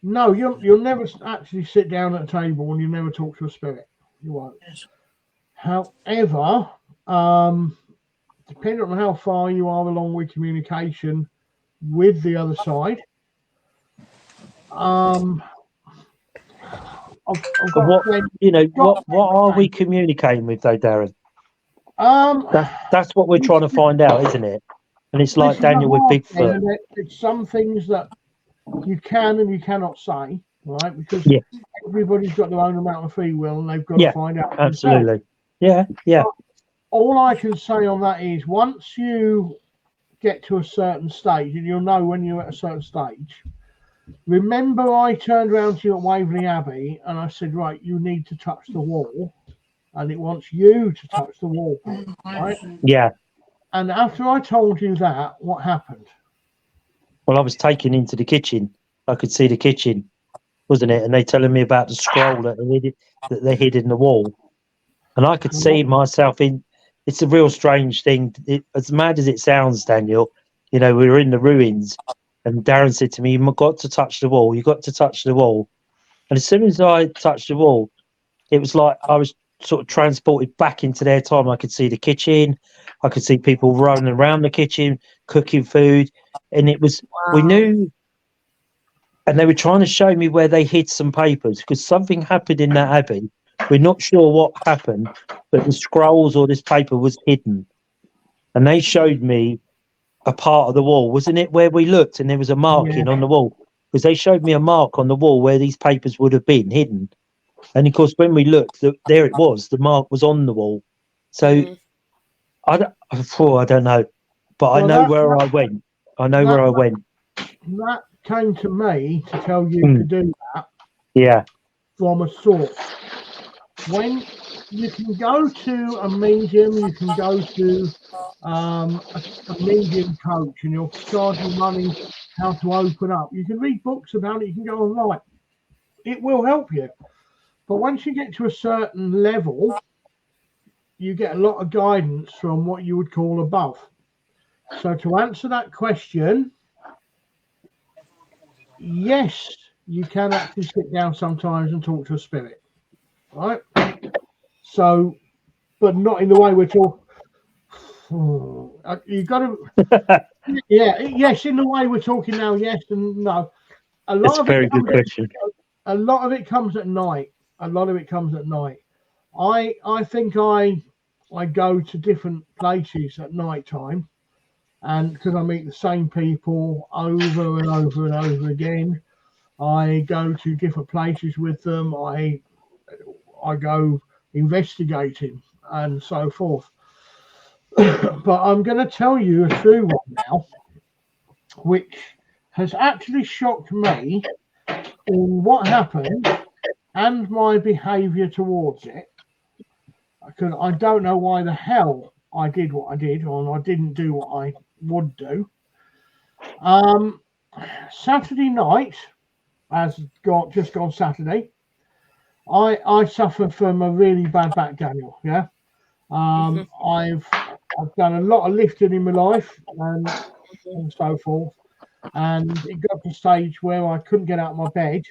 No, you'll never actually sit down at a table and you never talk to a spirit. You won't. However, depending on how far you are along with communication with the other side, what are we communicating with though, Darren? That's what we're trying to find out, isn't it? And it's like Daniel with Bigfoot. It's some things that you can and you cannot say, right? Because everybody's got their own amount of free will, and they've got to find out. Absolutely. Yeah. But all I can say on that is, once you get to a certain stage, and you'll know when you're at a certain stage. Remember, I turned around to you at Waverley Abbey, and I said, "Right, you need to touch the wall," and it wants you to touch the wall, right? Yeah. And after I told you that, what happened? Well, I was taken into the kitchen. I could see the kitchen, wasn't it? And they telling me about the scroll that they hid in the wall, and I could see myself in. It's a real strange thing. As mad as it sounds, Daniel, you know, we were in the ruins, and Darren said to me, "You've got to touch the wall. You've got to touch the wall." And as soon as I touched the wall, it was like I was sort of transported back into their time. I could see the kitchen. I could see people running around the kitchen, cooking food. And it was, we knew, and they were trying to show me where they hid some papers, because something happened in that abbey. We're not sure what happened, but the scrolls or this paper was hidden. And they showed me a part of the wall, wasn't it, where we looked and there was a marking on the wall? Because they showed me a mark on the wall where these papers would have been hidden. And of course, when we looked, there it was. The mark was on the wall. So I don't know, but I know where I went. I know where I went. That came to me to tell you to do that. Yeah. From a source. When you can go to a medium, you can go to a medium coach, and you'll charge you money how to open up. You can read books about it. You can go online. It will help you. But once you get to a certain level, you get a lot of guidance from what you would call above. So to answer that question, yes, you can actually sit down sometimes and talk to a spirit, right? So, but not in the way we're talking. You've got to, yes, in the way we're talking now, yes and no. That's a very good question. A lot of it comes at night. A lot of it comes at night. I think I go to different places at night time, and because I meet the same people over and over and over again, I go to different places with them. I go investigating and so forth. But I'm going to tell you a true one now, which has actually shocked me in what happened and my behavior towards it, because I don't know why the hell I did what I did, or I didn't do what I would do. Saturday night, just gone Saturday, I suffer from a really bad back, Daniel. Yeah. I've done a lot of lifting in my life and so forth, and it got to the stage where I couldn't get out of my bed,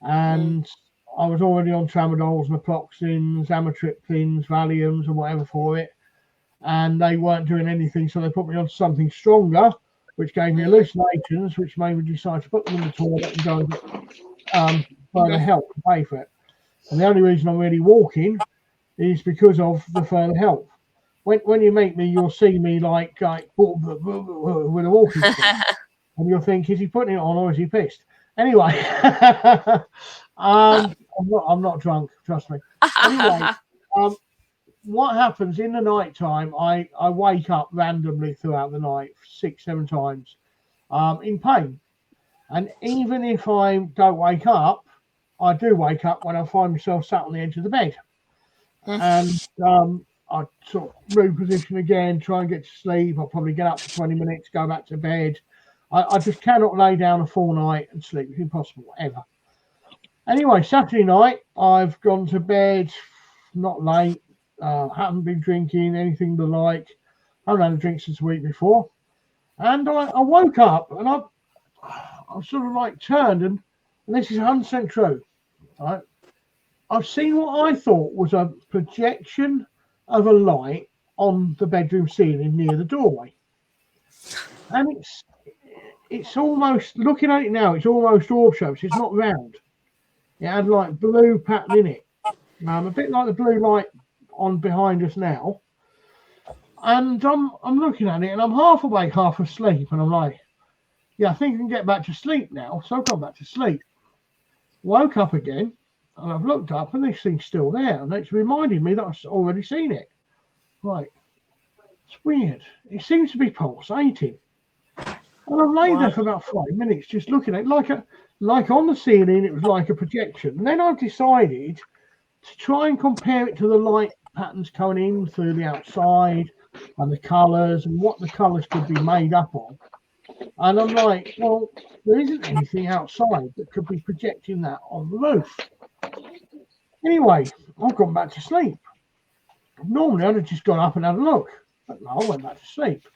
and I was already on tramadols, naproxens, amitriptyls, Valiums, and whatever for it, and they weren't doing anything, so they put me on something stronger, which gave me hallucinations, which made me decide to put them in the toilet and go and get further help to pay for it. And the only reason I'm really walking is because of the further help. When you meet me, you'll see me like with a walking stick, and you'll think, is he putting it on or is he pissed? Anyway, I'm not drunk, trust me. Anyway, what happens in the night time? I wake up randomly throughout the night 6-7 times, in pain, and even if I don't wake up, I do wake up when I find myself sat on the edge of the bed, and I sort of move position again, try and get to sleep. I'll probably get up for 20 minutes, go back to bed. I just cannot lay down a full night and sleep. It's impossible, ever. Anyway, Saturday night, I've gone to bed, not late, haven't been drinking anything the like. I haven't had a drink since the week before. And I woke up and I sort of like turned, and this is 100% true, right? I've seen what I thought was a projection of a light on the bedroom ceiling near the doorway. And it's almost, looking at it now, it's almost orb shaped. It's not round. It had like blue pattern in it. A bit like the blue light on behind us now. And I'm looking at it and I'm half awake, half asleep. And I'm like, yeah, I think I can get back to sleep now. So I've gone back to sleep. Woke up again and I've looked up and this thing's still there. And it's reminded me that I've already seen it. Right. It's weird. It seems to be pulsating. And I've laid there for about 5 minutes just looking at it, like on the ceiling, it was like a projection. And then I decided to try and compare it to the light patterns coming in through the outside and the colours and what the colours could be made up of. And I'm like, well, there isn't anything outside that could be projecting that on the roof. Anyway, I've gone back to sleep. Normally, I'd have just gone up and had a look. But no, I went back to sleep.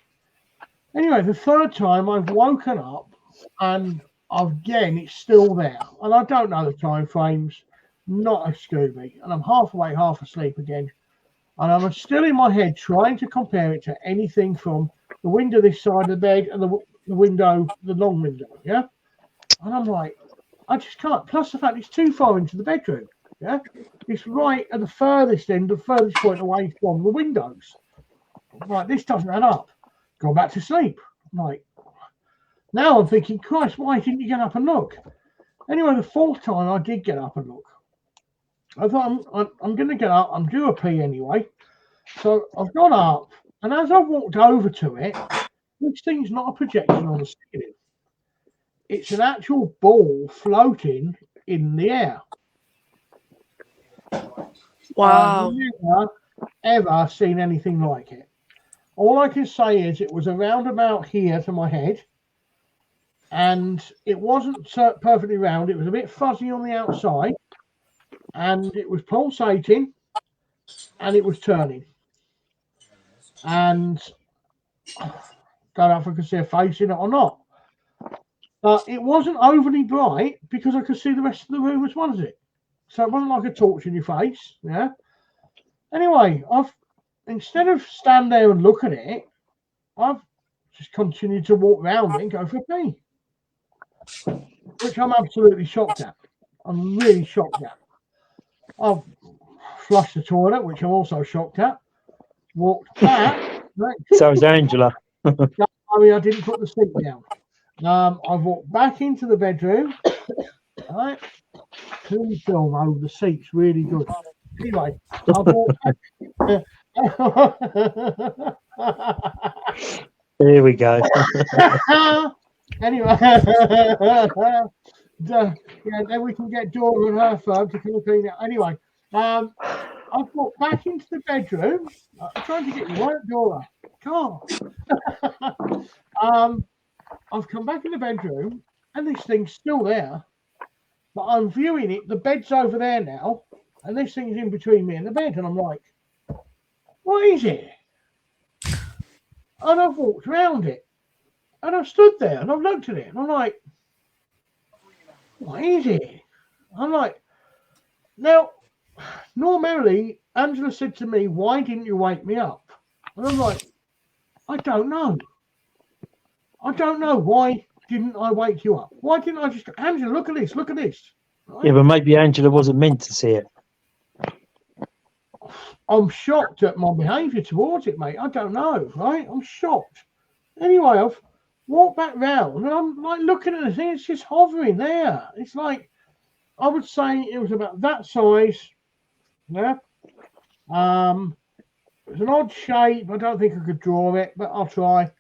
Anyway, the third time I've woken up and again it's still there. And I don't know the time frames, not a Scooby. And I'm half awake, half asleep again. And I'm still in my head trying to compare it to anything from the window this side of the bed and the window, the long window, yeah? And I'm like, I just can't. Plus the fact it's too far into the bedroom, yeah? It's right at the furthest end, the furthest point away from the windows. Right, this doesn't add up. Go back to sleep. Like, now I'm thinking, Christ, why didn't you get up and look? Anyway, the fourth time I did get up and look. I thought I'm going to get up. I'm due a pee anyway. So I've gone up, and as I walked over to it, this thing's not a projection on the ceiling. It's an actual ball floating in the air. Wow. I've never, ever seen anything like it. All I can say is it was around about here to my head, and it wasn't perfectly round. It was a bit fuzzy on the outside, and it was pulsating, and it was turning. And don't know if I could see a face in it or not. But it wasn't overly bright because I could see the rest of the room as well as it. So it wasn't like a torch in your face. Yeah. Anyway, instead of stand there and look at it, I've just continued to walk around it and go for a pee, which I'm absolutely shocked at. I'm really shocked at. I've flushed the toilet, which I'm also shocked at. Walked back. So is Angela. Don't worry, I didn't put the seat down. I've walked back into the bedroom. Right. Clean film over the seats, really good. Anyway, I've walked back. Here we go. Anyway, then we can get Dora and her phone to come and clean it. Anyway, I've walked back into the bedroom. I'm trying to get you right, Dora. Come on. I've come back in the bedroom, and this thing's still there, but I'm viewing it. The bed's over there now, and this thing's in between me and the bed, and I'm like, what is it? And I've walked around it, and I've stood there, and I've looked at it, and I'm like, what is it? I'm like, now, normally, Angela said to me, why didn't you wake me up? And I'm like, I don't know. I don't know. Why didn't I wake you up? Why didn't I just go, Angela, look at this, look at this. Right? Yeah, but maybe Angela wasn't meant to see it. I'm shocked at my behaviour towards it, mate. I don't know, right? I'm shocked. Anyway, I've walked back round and I'm like looking at the thing, it's just hovering there. It's like, I would say it was about that size. Yeah. It was an odd shape. I don't think I could draw it, but I'll try.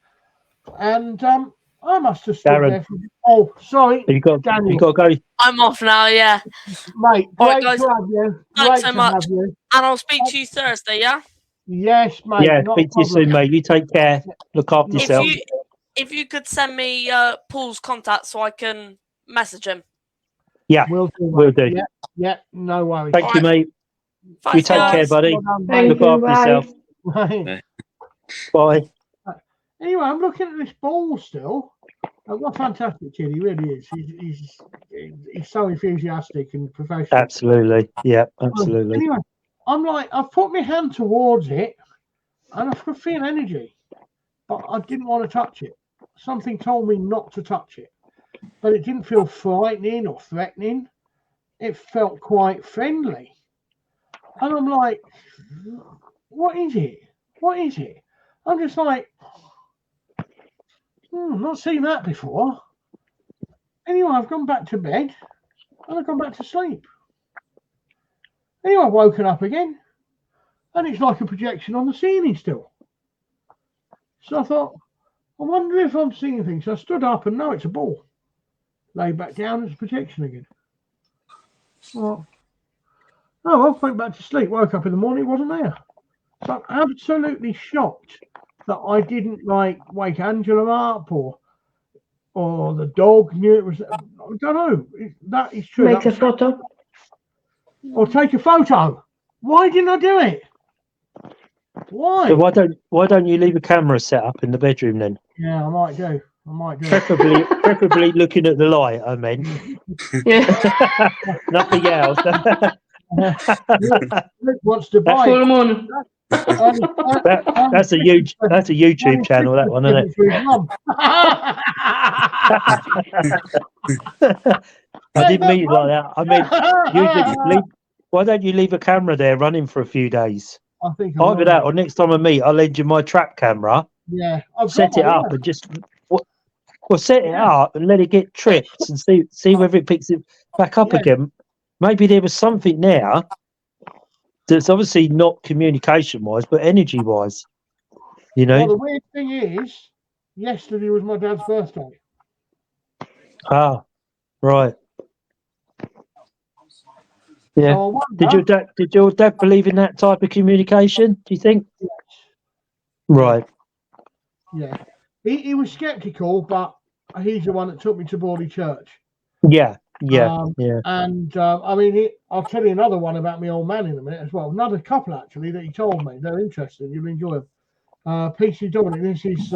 And I must have stood Darren. there for. Oh, sorry. You got to go. I'm off now, yeah. Mate, All right, great guys. to have you. Thanks Great so to much. have you. And I'll speak to you Thursday, yeah? Yes, mate. Yeah, not speak a to you soon, problem. mate. You take care. Look after yourself. If you could send me Paul's contact so I can message him. Yeah, Will do. will do. Yeah, no worries. Thank you, mate. Thanks, You take guys. care, buddy. Well done, Thank Look you, after bye. yourself. mate. Bye. Anyway, I'm looking at this ball still. What a fantastic kid he really is. He's so enthusiastic and professional. Absolutely. Yeah, absolutely. Anyway, I'm like, I've put my hand towards it and I could feel energy, but I didn't want to touch it. Something told me not to touch it, but it didn't feel frightening or threatening. It felt quite friendly. And I'm like, what is it? What is it? I'm just like, not seen that before. Anyway, I've gone back to bed and I've gone back to sleep. Anyway, I've woken up again and it's like a projection on the ceiling still. So I thought, I wonder if I'm seeing things. So I stood up and no, it's a ball. Lay back down, it's a projection again. Well, I went back to sleep, woke up in the morning, it wasn't there. So I'm absolutely shocked that I didn't wake Angela up or the dog knew it was. I don't know. That is true. Make a photo. Or take a photo. Why didn't I do it? Why? So why don't you leave a camera set up in the bedroom then? Yeah, I might do. Preferably looking at the light, I mean. Yeah. Nothing else. Luke wants to buy. Full moon. That's a YouTube channel, that one, isn't it? I didn't mean it like that. I mean, why don't you leave a camera there running for a few days? I think Either that, or next time I meet, I'll lend you my trap camera. Yeah, set it up and just set it up and let it get trips and see whether it picks it back up again. Maybe there was something there that's obviously not communication wise, but energy wise. You know. Well, the weird thing is, yesterday was my dad's birthday. Ah, right. Yeah. So Did your dad believe in that type of communication? Do you think? Yes. Right. Yeah. He was skeptical, but he's the one that took me to Borley Church. Yeah. And I mean, I'll tell you another one about my old man in a minute as well. Another couple actually that he told me. They're interesting. You'll enjoy them. PC Dominic. This is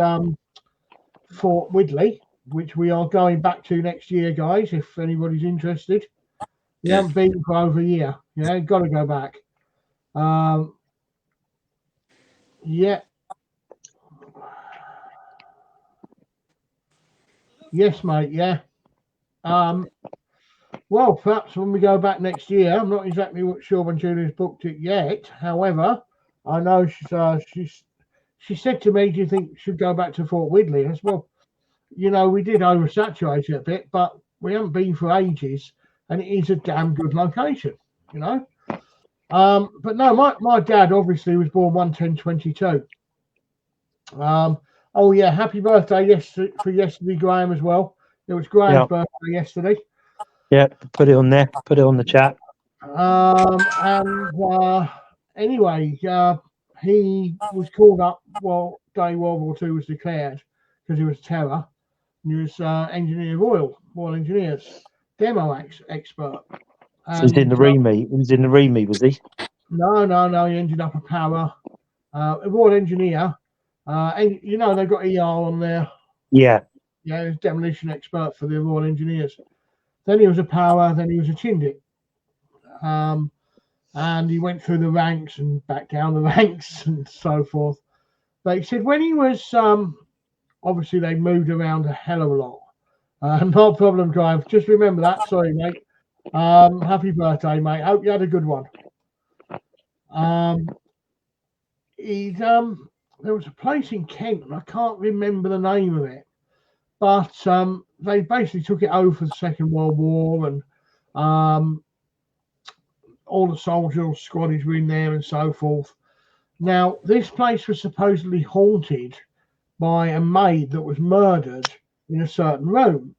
Fort Widley, which we are going back to next year, guys. If anybody's interested, we haven't been for over a year. Yeah, got to go back. Yeah. Yes, mate. Yeah. Well, perhaps when we go back next year, I'm not exactly sure when Julia's booked it yet. However, I know she said to me, "Do you think we should go back to Fort Widley?" I said, "Well, you know, we did oversaturate it a bit, but we haven't been for ages, and it is a damn good location, you know." But no, my dad obviously was born 1/10/22. Oh yeah, happy birthday for yesterday, Graham, as well. It was Graham's birthday yesterday. Yeah, put it on there. Put it on the chat. Anyway, he was called up while day World War II was declared because he was terror. He was engineer Royal Engineers, demo expert. So he's in the REME. He was in the REME, was he? No. He ended up a power, a Royal Engineer. And you know they've got ER on there. Yeah. Yeah, he was demolition expert for the Royal Engineers. Then he was a power. Then he was a Chindic. And he went through the ranks and back down the ranks and so forth. But he said when he was obviously they moved around a hell of a lot. No problem, Drive. Just remember that. Sorry, mate. Happy birthday, mate. Hope you had a good one. There was a place in Kent, and I can't remember the name of it, but they basically took it over for the Second World War, and all the soldiers, squaddies were in there and so forth. Now, this place was supposedly haunted by a maid that was murdered in a certain room.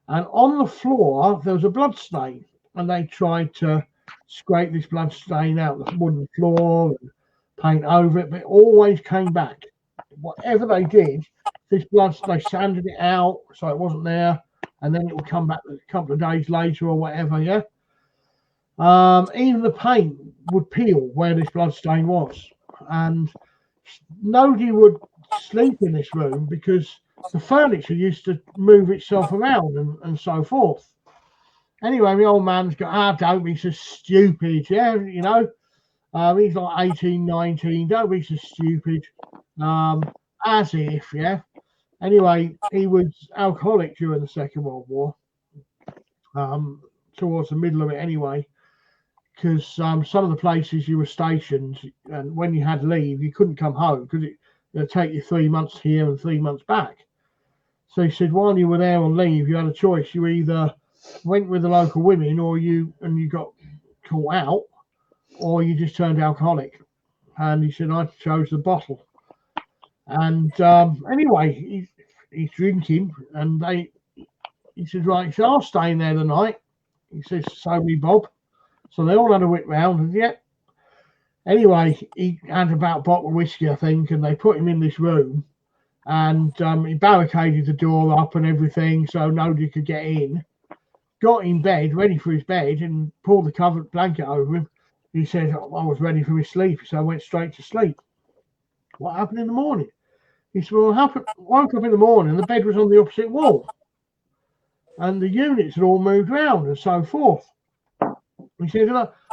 And on the floor, there was a blood stain. And they tried to scrape this blood stain out the wooden floor and paint over it, but it always came back. Whatever they did, this blood, they sanded it out so it wasn't there. And then it would come back a couple of days later or whatever, yeah? Even the paint would peel where this blood stain was. And nobody would sleep in this room because the furniture used to move itself around and so forth. Anyway, my old man's got, don't be so stupid, yeah, you know. He's like 18, 19, don't be so stupid. As if, yeah. Anyway, he was alcoholic during the Second World War, towards the middle of it anyway, because some of the places you were stationed, and when you had leave, you couldn't come home because it'd take you 3 months here and 3 months back. So he said, while you were there on leave, you had a choice. You either went with the local women, or you got caught out, or you just turned alcoholic. And he said, I chose the bottle. And anyway, he's drinking, and he said, right, so I'll stay in there the night. He says, so me, Bob. So they all had a whip round, and yeah. Anyway, he had about a bottle of whiskey, I think, and they put him in this room, and he barricaded the door up and everything so nobody could get in. Got in bed, ready for his bed, and pulled the covered blanket over him. He said, I was ready for his sleep, so I went straight to sleep. What happened in the morning? He said, well, I woke up in the morning, and the bed was on the opposite wall. And the units had all moved around and so forth. He said,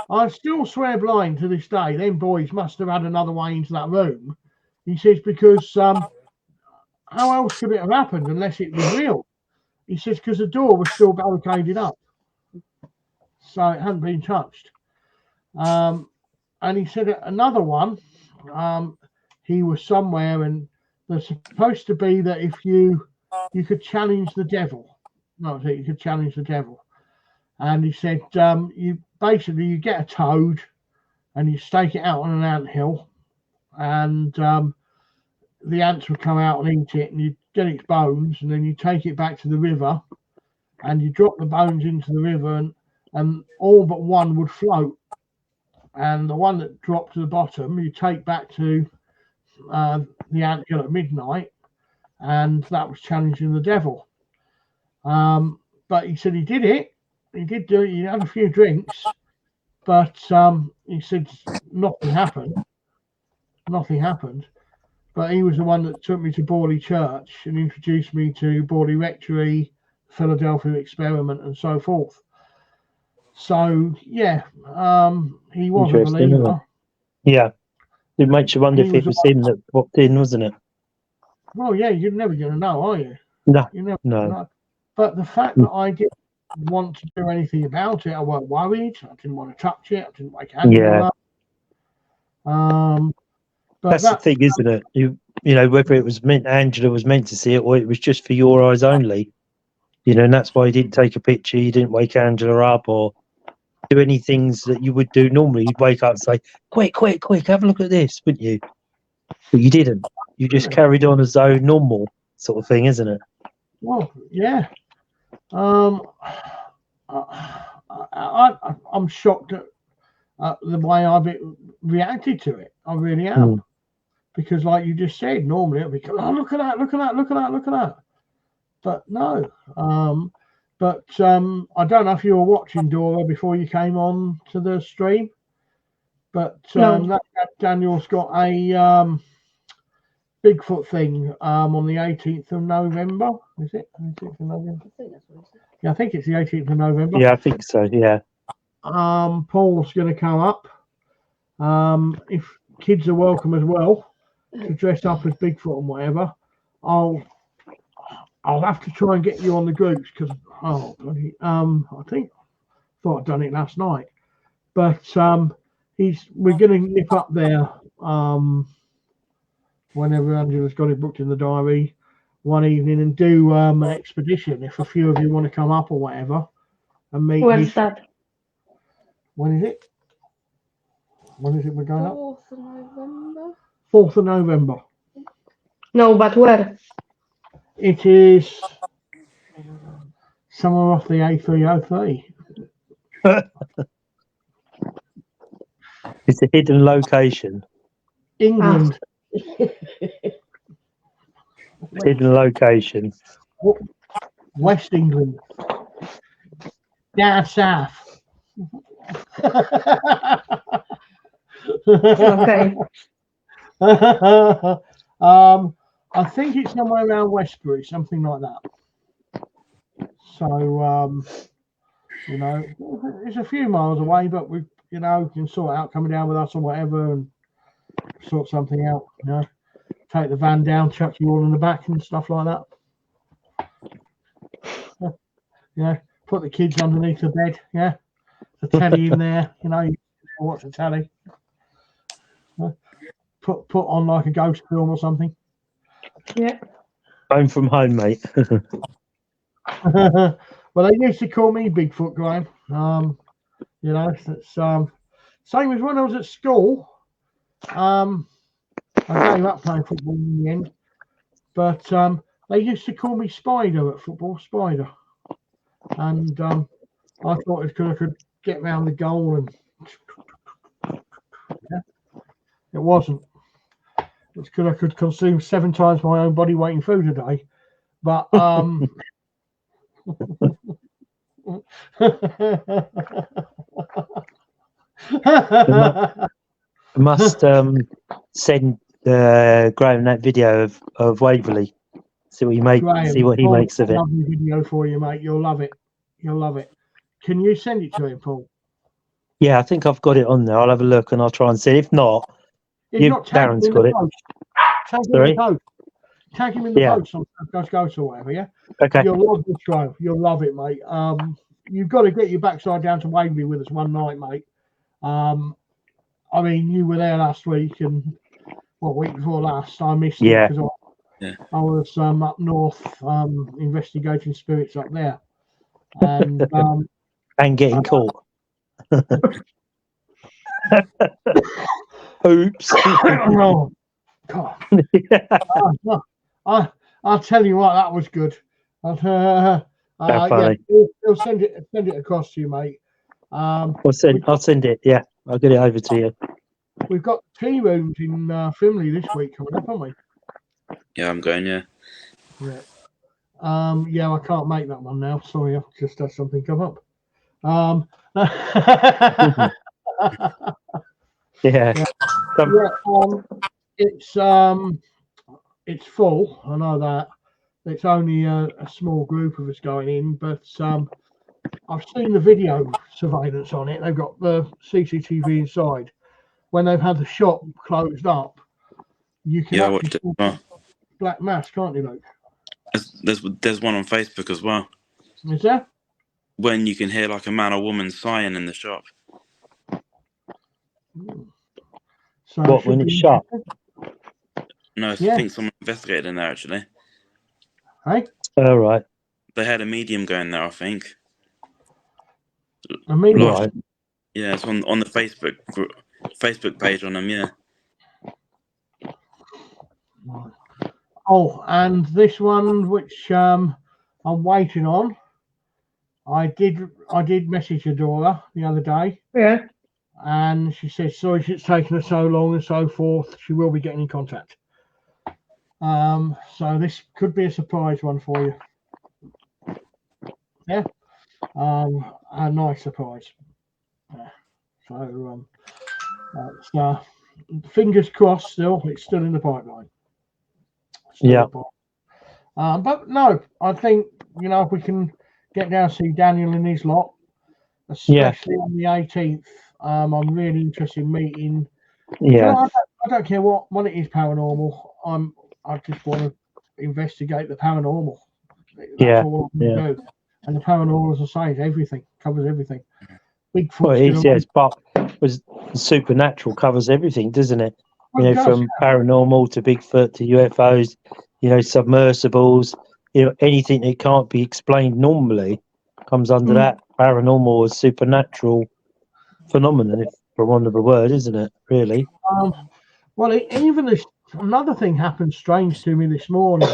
I still swear blind to this day, them boys must have had another way into that room. He says, because how else could it have happened unless it was real? He says, because the door was still barricaded up. So it hadn't been touched. And he said another one, he was somewhere, and there's supposed to be that if you could challenge the devil. No, you could challenge the devil. And he said, you get a toad and you stake it out on an anthill, and the ants will come out and eat it, and you get its bones, and then you take it back to the river and you drop the bones into the river, and all but one would float. And the one that dropped to the bottom, you take back to the anthill at midnight, and that was challenging the devil. But he said he did it. He did do it. He had a few drinks, but he said nothing happened. Nothing happened. But he was the one that took me to Borley Church and introduced me to Borley Rectory, Philadelphia Experiment, and so forth. So yeah, he was a believer. Yeah, it makes you wonder if it was him that popped in, wasn't it? Well, yeah, you're never going to know, are you? No, you never no. know. But the fact that I didn't want to do anything about it, I wasn't worried. I didn't want to touch it. I didn't wake Angela up. But that's the thing, isn't it? You know, whether it was Angela was meant to see it, or it was just for your eyes only. You know, and that's why you didn't take a picture. You didn't wake Angela up or do any things that you would do normally. You'd wake up and say, "Quick, quick, quick! Have a look at this," wouldn't you? But you didn't. You just carried on as though normal, sort of thing, isn't it? Well, yeah. I'm shocked at the way I've reacted to it. I really am. Because like you just said, normally it'd be, oh, look at that, look at that, look at that, look at that. But no. I don't know if you were watching, Dora, before you came on to the stream. But No. Daniel's got a Bigfoot thing on the 18th of November. Is it? 18th of November? I think that's what it is. Yeah, I think it's the 18th of November. Yeah, I think so, yeah. Paul's going to come up. If kids are welcome as well to dress up as Bigfoot and whatever, I'll have to try and get you on the groups because I thought I'd done it last night, but we're going to nip up there whenever Angela's got it booked in the diary one evening and do an expedition if a few of you want to come up or whatever and meet. Where's that? When is it? When is it we're going up? 4th of November. 4th of November. No, but where? It is somewhere off the A303. It's a hidden location. England. Hidden location. West England. Down south. Okay. I think it's somewhere around Westbury, something like that. So, you know, it's a few miles away, but we, you know, can sort out coming down with us or whatever and sort something out, you know. Take the van down, chuck you all in the back and stuff like that. Yeah, put the kids underneath the bed, yeah. The telly in there, you know, you watch the telly. Put on like a ghost film or something. Yeah. Home from home, mate. Well, they used to call me Bigfoot, Graham. You know, it's same as when I was at school. I gave up playing football in the end, but they used to call me Spider at football, Spider, and I thought I could get round the goal, and yeah, it wasn't. It's because I could consume 7 times my own body weight in food a day, but I must send Graham that video of Waverley. See what he makes of it. Lovely video for you, mate. You'll love it. You'll love it. Can you send it to him, Paul? Yeah, I think I've got it on there. I'll have a look and I'll try and see it. If not, Darren's got it. Tag him in the post on Ghost or whatever, yeah? Okay. You'll love this show. You'll love it, mate. You've got to get your backside down to Waverley with us one night, mate. I mean, you were there last week and week before last. I missed it because I was up north investigating spirits up there. And and getting caught. Oops. Oh, God. I'll tell you what, that was good. Funny. He'll send it across to you, mate. I'll send it. Yeah, I'll get it over to you. We've got tea rooms in Frimley this week coming up, haven't we? Yeah, I'm going. Yeah. Yeah, I can't make that one now. Sorry, I've just had something come up. Yeah. It's full. I know that. It's only a small group of us going in, but I've seen the video surveillance on it. They've got the CCTV inside. When they've had the shop closed up, you can actually see black mass, can't you, Luke? There's one on Facebook as well. Is there? When you can hear like a man or woman sighing in the shop. So what, when it's shut? No, I think someone investigated in there actually. Hey? All right. They had a medium going there, I think. A medium? Right. Yeah, it's on the Facebook page on them, yeah. Oh, and this one, which I'm waiting on, I did message Adora the other day. Yeah. And she said, sorry it's taken her so long and so forth. She will be getting in contact. So this could be a surprise one for you. Yeah. A nice surprise. Yeah. So fingers crossed still, it's still in the pipeline. But no, I think, if we can get down to see Daniel and his lot, especially on the 18th, I'm really interested in meeting. I don't care what it is paranormal. I just want to investigate the paranormal. That's all I can do. And the paranormal, as I say, is everything, covers everything. Bigfoot. Well, it is, yes, but supernatural covers everything, doesn't it? From paranormal to Bigfoot to UFOs, submersibles, anything that can't be explained normally comes under that paranormal or supernatural phenomenon, if for want of a word, isn't it? Really. Well, even another thing happened strange to me this morning,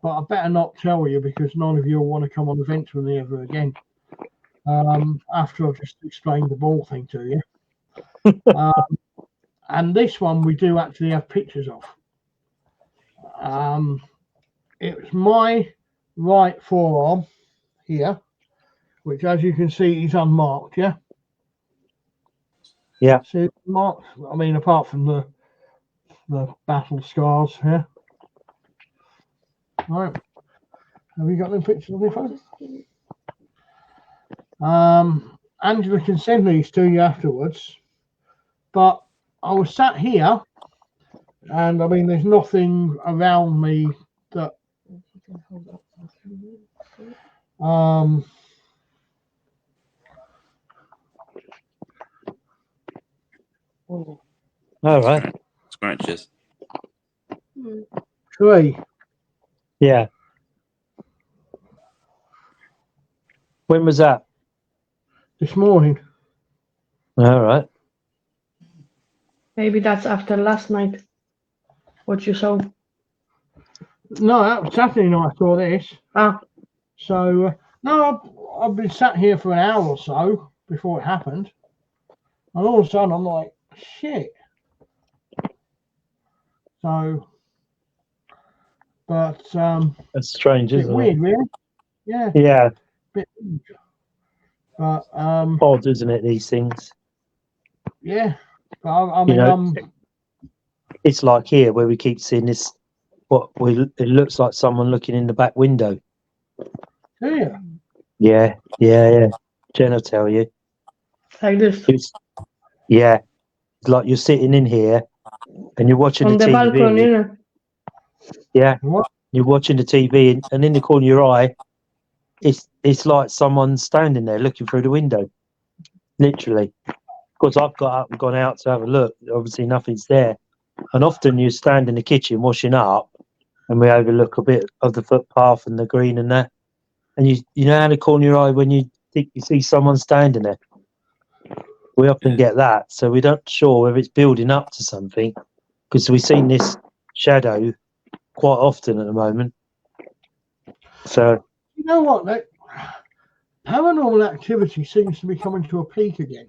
but I better not tell you because none of you will want to come on the vent with me ever again. After I've just explained the ball thing to you. And this one we do actually have pictures of. It was my right forearm here, which, as you can see, is unmarked. Yeah. Yeah. See, marked. I mean, apart from the battle scars here. All right. Have you got them pictures on your phone? Angela can send these to you afterwards. But I was sat here, and I mean, there's nothing around me that. All right. Scratches. 3. Yeah. When was that? This morning. All right. Maybe that's after last night. What you saw? No, that was Saturday night I saw this. So, no, I've been sat here for an hour or so before it happened. And all of a sudden I'm like, shit. So, but that's strange, isn't it? Weird, really. Yeah. Yeah. Bit, but odd, isn't it? These things. Yeah. But I mean, it's like here where we keep seeing this. It looks like someone looking in the back window. Yeah. Yeah. Jen will tell you. Like this. It's like you're sitting in here and you're watching on the TV. Balcony, yeah. You're watching the TV and in the corner of your eye, it's like someone standing there looking through the window. Literally. Because I've got up and gone out to have a look. Obviously nothing's there. And often you stand in the kitchen washing up and we overlook a bit of the footpath and the green and that. And you know how the corner of your eye when you think you see someone standing there. We often get that. So we're not sure whether it's building up to something. Because we've seen this shadow quite often at the moment. So you know what? That paranormal activity seems to be coming to a peak again.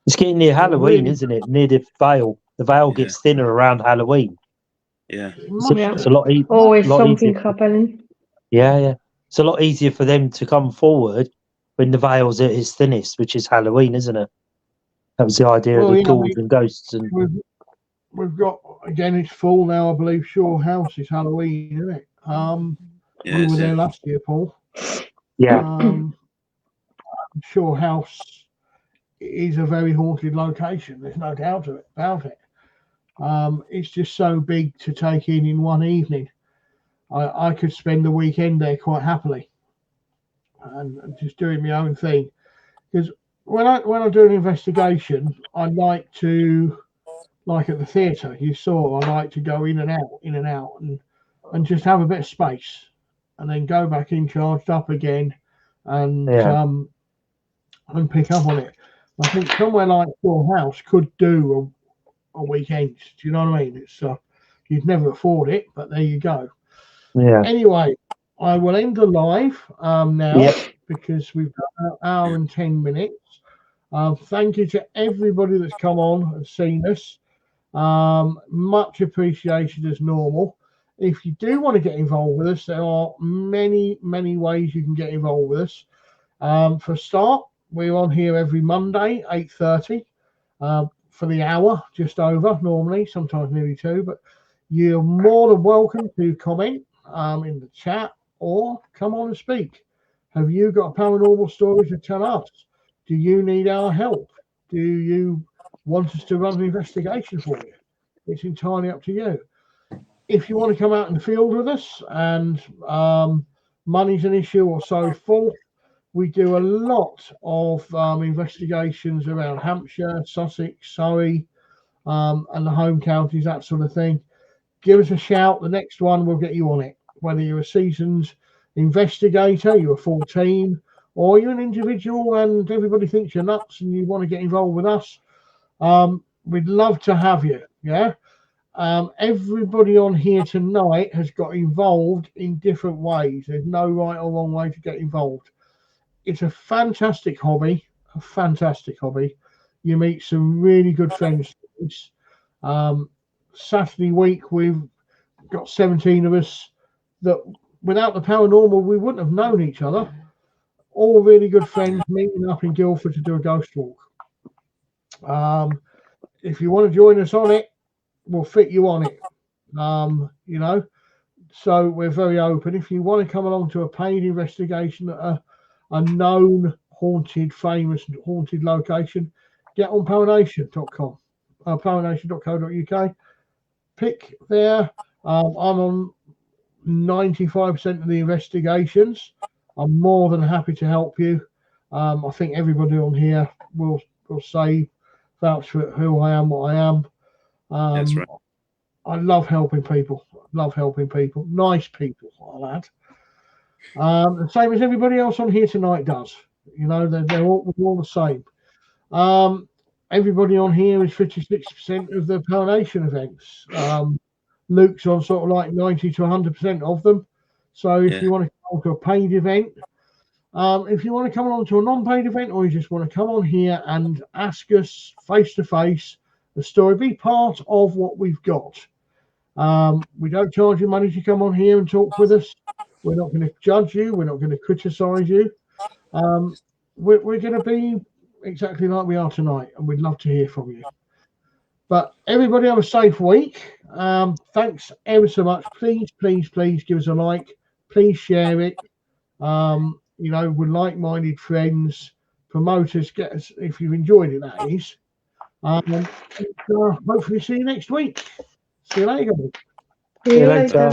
It's getting near Halloween, isn't it? Near the veil. The veil gets thinner around Halloween. Yeah. It's a lot easier. Always something happening. Yeah. It's a lot easier for them to come forward when the veil's at its thinnest, which is Halloween, isn't it? That was the idea of the ghouls and ghosts. And we've got, again, it's full now, I believe. Shore House is Halloween, isn't it? We were there last year, Paul. Yeah. Shore House is a very haunted location. There's no doubt about it. It's just so big to take in one evening. I could spend the weekend there quite happily, and just doing my own thing. Because when I do an investigation, I like to, like at the theatre, you saw, I like to go in and out, and just have a bit of space, and then go back in charged up again, and pick up on it. I think somewhere like your house could do a weekend. Do you know what I mean? It's you'd never afford it, but there you go. Yeah. Anyway, I will end the live now because we've got an hour and 10 minutes. Thank you to everybody that's come on and seen us. Much appreciated as normal. If you do want to get involved with us, there are many ways you can get involved with us. For a start, we're on here every Monday, 8:30, for the hour, just over normally, sometimes nearly 2. But you're more than welcome to comment in the chat or come on and speak. Have you got a paranormal story to tell us? Do you need our help? Do you want us to run an investigation for you? It's entirely up to you. If you want to come out in the field with us and money's an issue or so forth, we do a lot of investigations around Hampshire, Sussex, Surrey, and the home counties, that sort of thing. Give us a shout. The next one, we'll get you on it. Whether you're a seasoned investigator, you're a full team, or you're an individual and everybody thinks you're nuts and you want to get involved with us, we'd love to have you. Yeah. Everybody on here tonight has got involved in different ways. There's no right or wrong way to get involved. It's a fantastic hobby, You meet some really good friends. Saturday week, we've got 17 of us that without the paranormal, we wouldn't have known each other. All really good friends meeting up in Guildford to do a ghost walk. If you want to join us on it, we'll fit you on it. So we're very open. If you want to come along to a paid investigation at a known famous haunted location, get on paranation.com, paranation.co.uk. Pick there. I'm on 95% of the investigations. I'm more than happy to help you. I think everybody on here will say, vouch for who I am, what I am. That's right. I love helping people. Nice people, I'll add. The same as everybody else on here tonight does. They're all the same. Everybody on here is 56% of the Paranation events. Luke's on sort of like 90 to 100% of them. So if you want to come on to a paid event, if you want to come along to a non-paid event, or you just want to come on here and ask us face to face the story, be part of what we've got. We don't charge you money to come on here and talk with us. We're not going to judge you. We're not going to criticize you. We're going to be exactly like we are tonight, and we'd love to hear from you. But everybody have a safe week. Thanks ever so much. Please give us a like. Please share it. With like-minded friends, promoters, get us if you've enjoyed it, that is. Hopefully see you next week. See you later. See you later.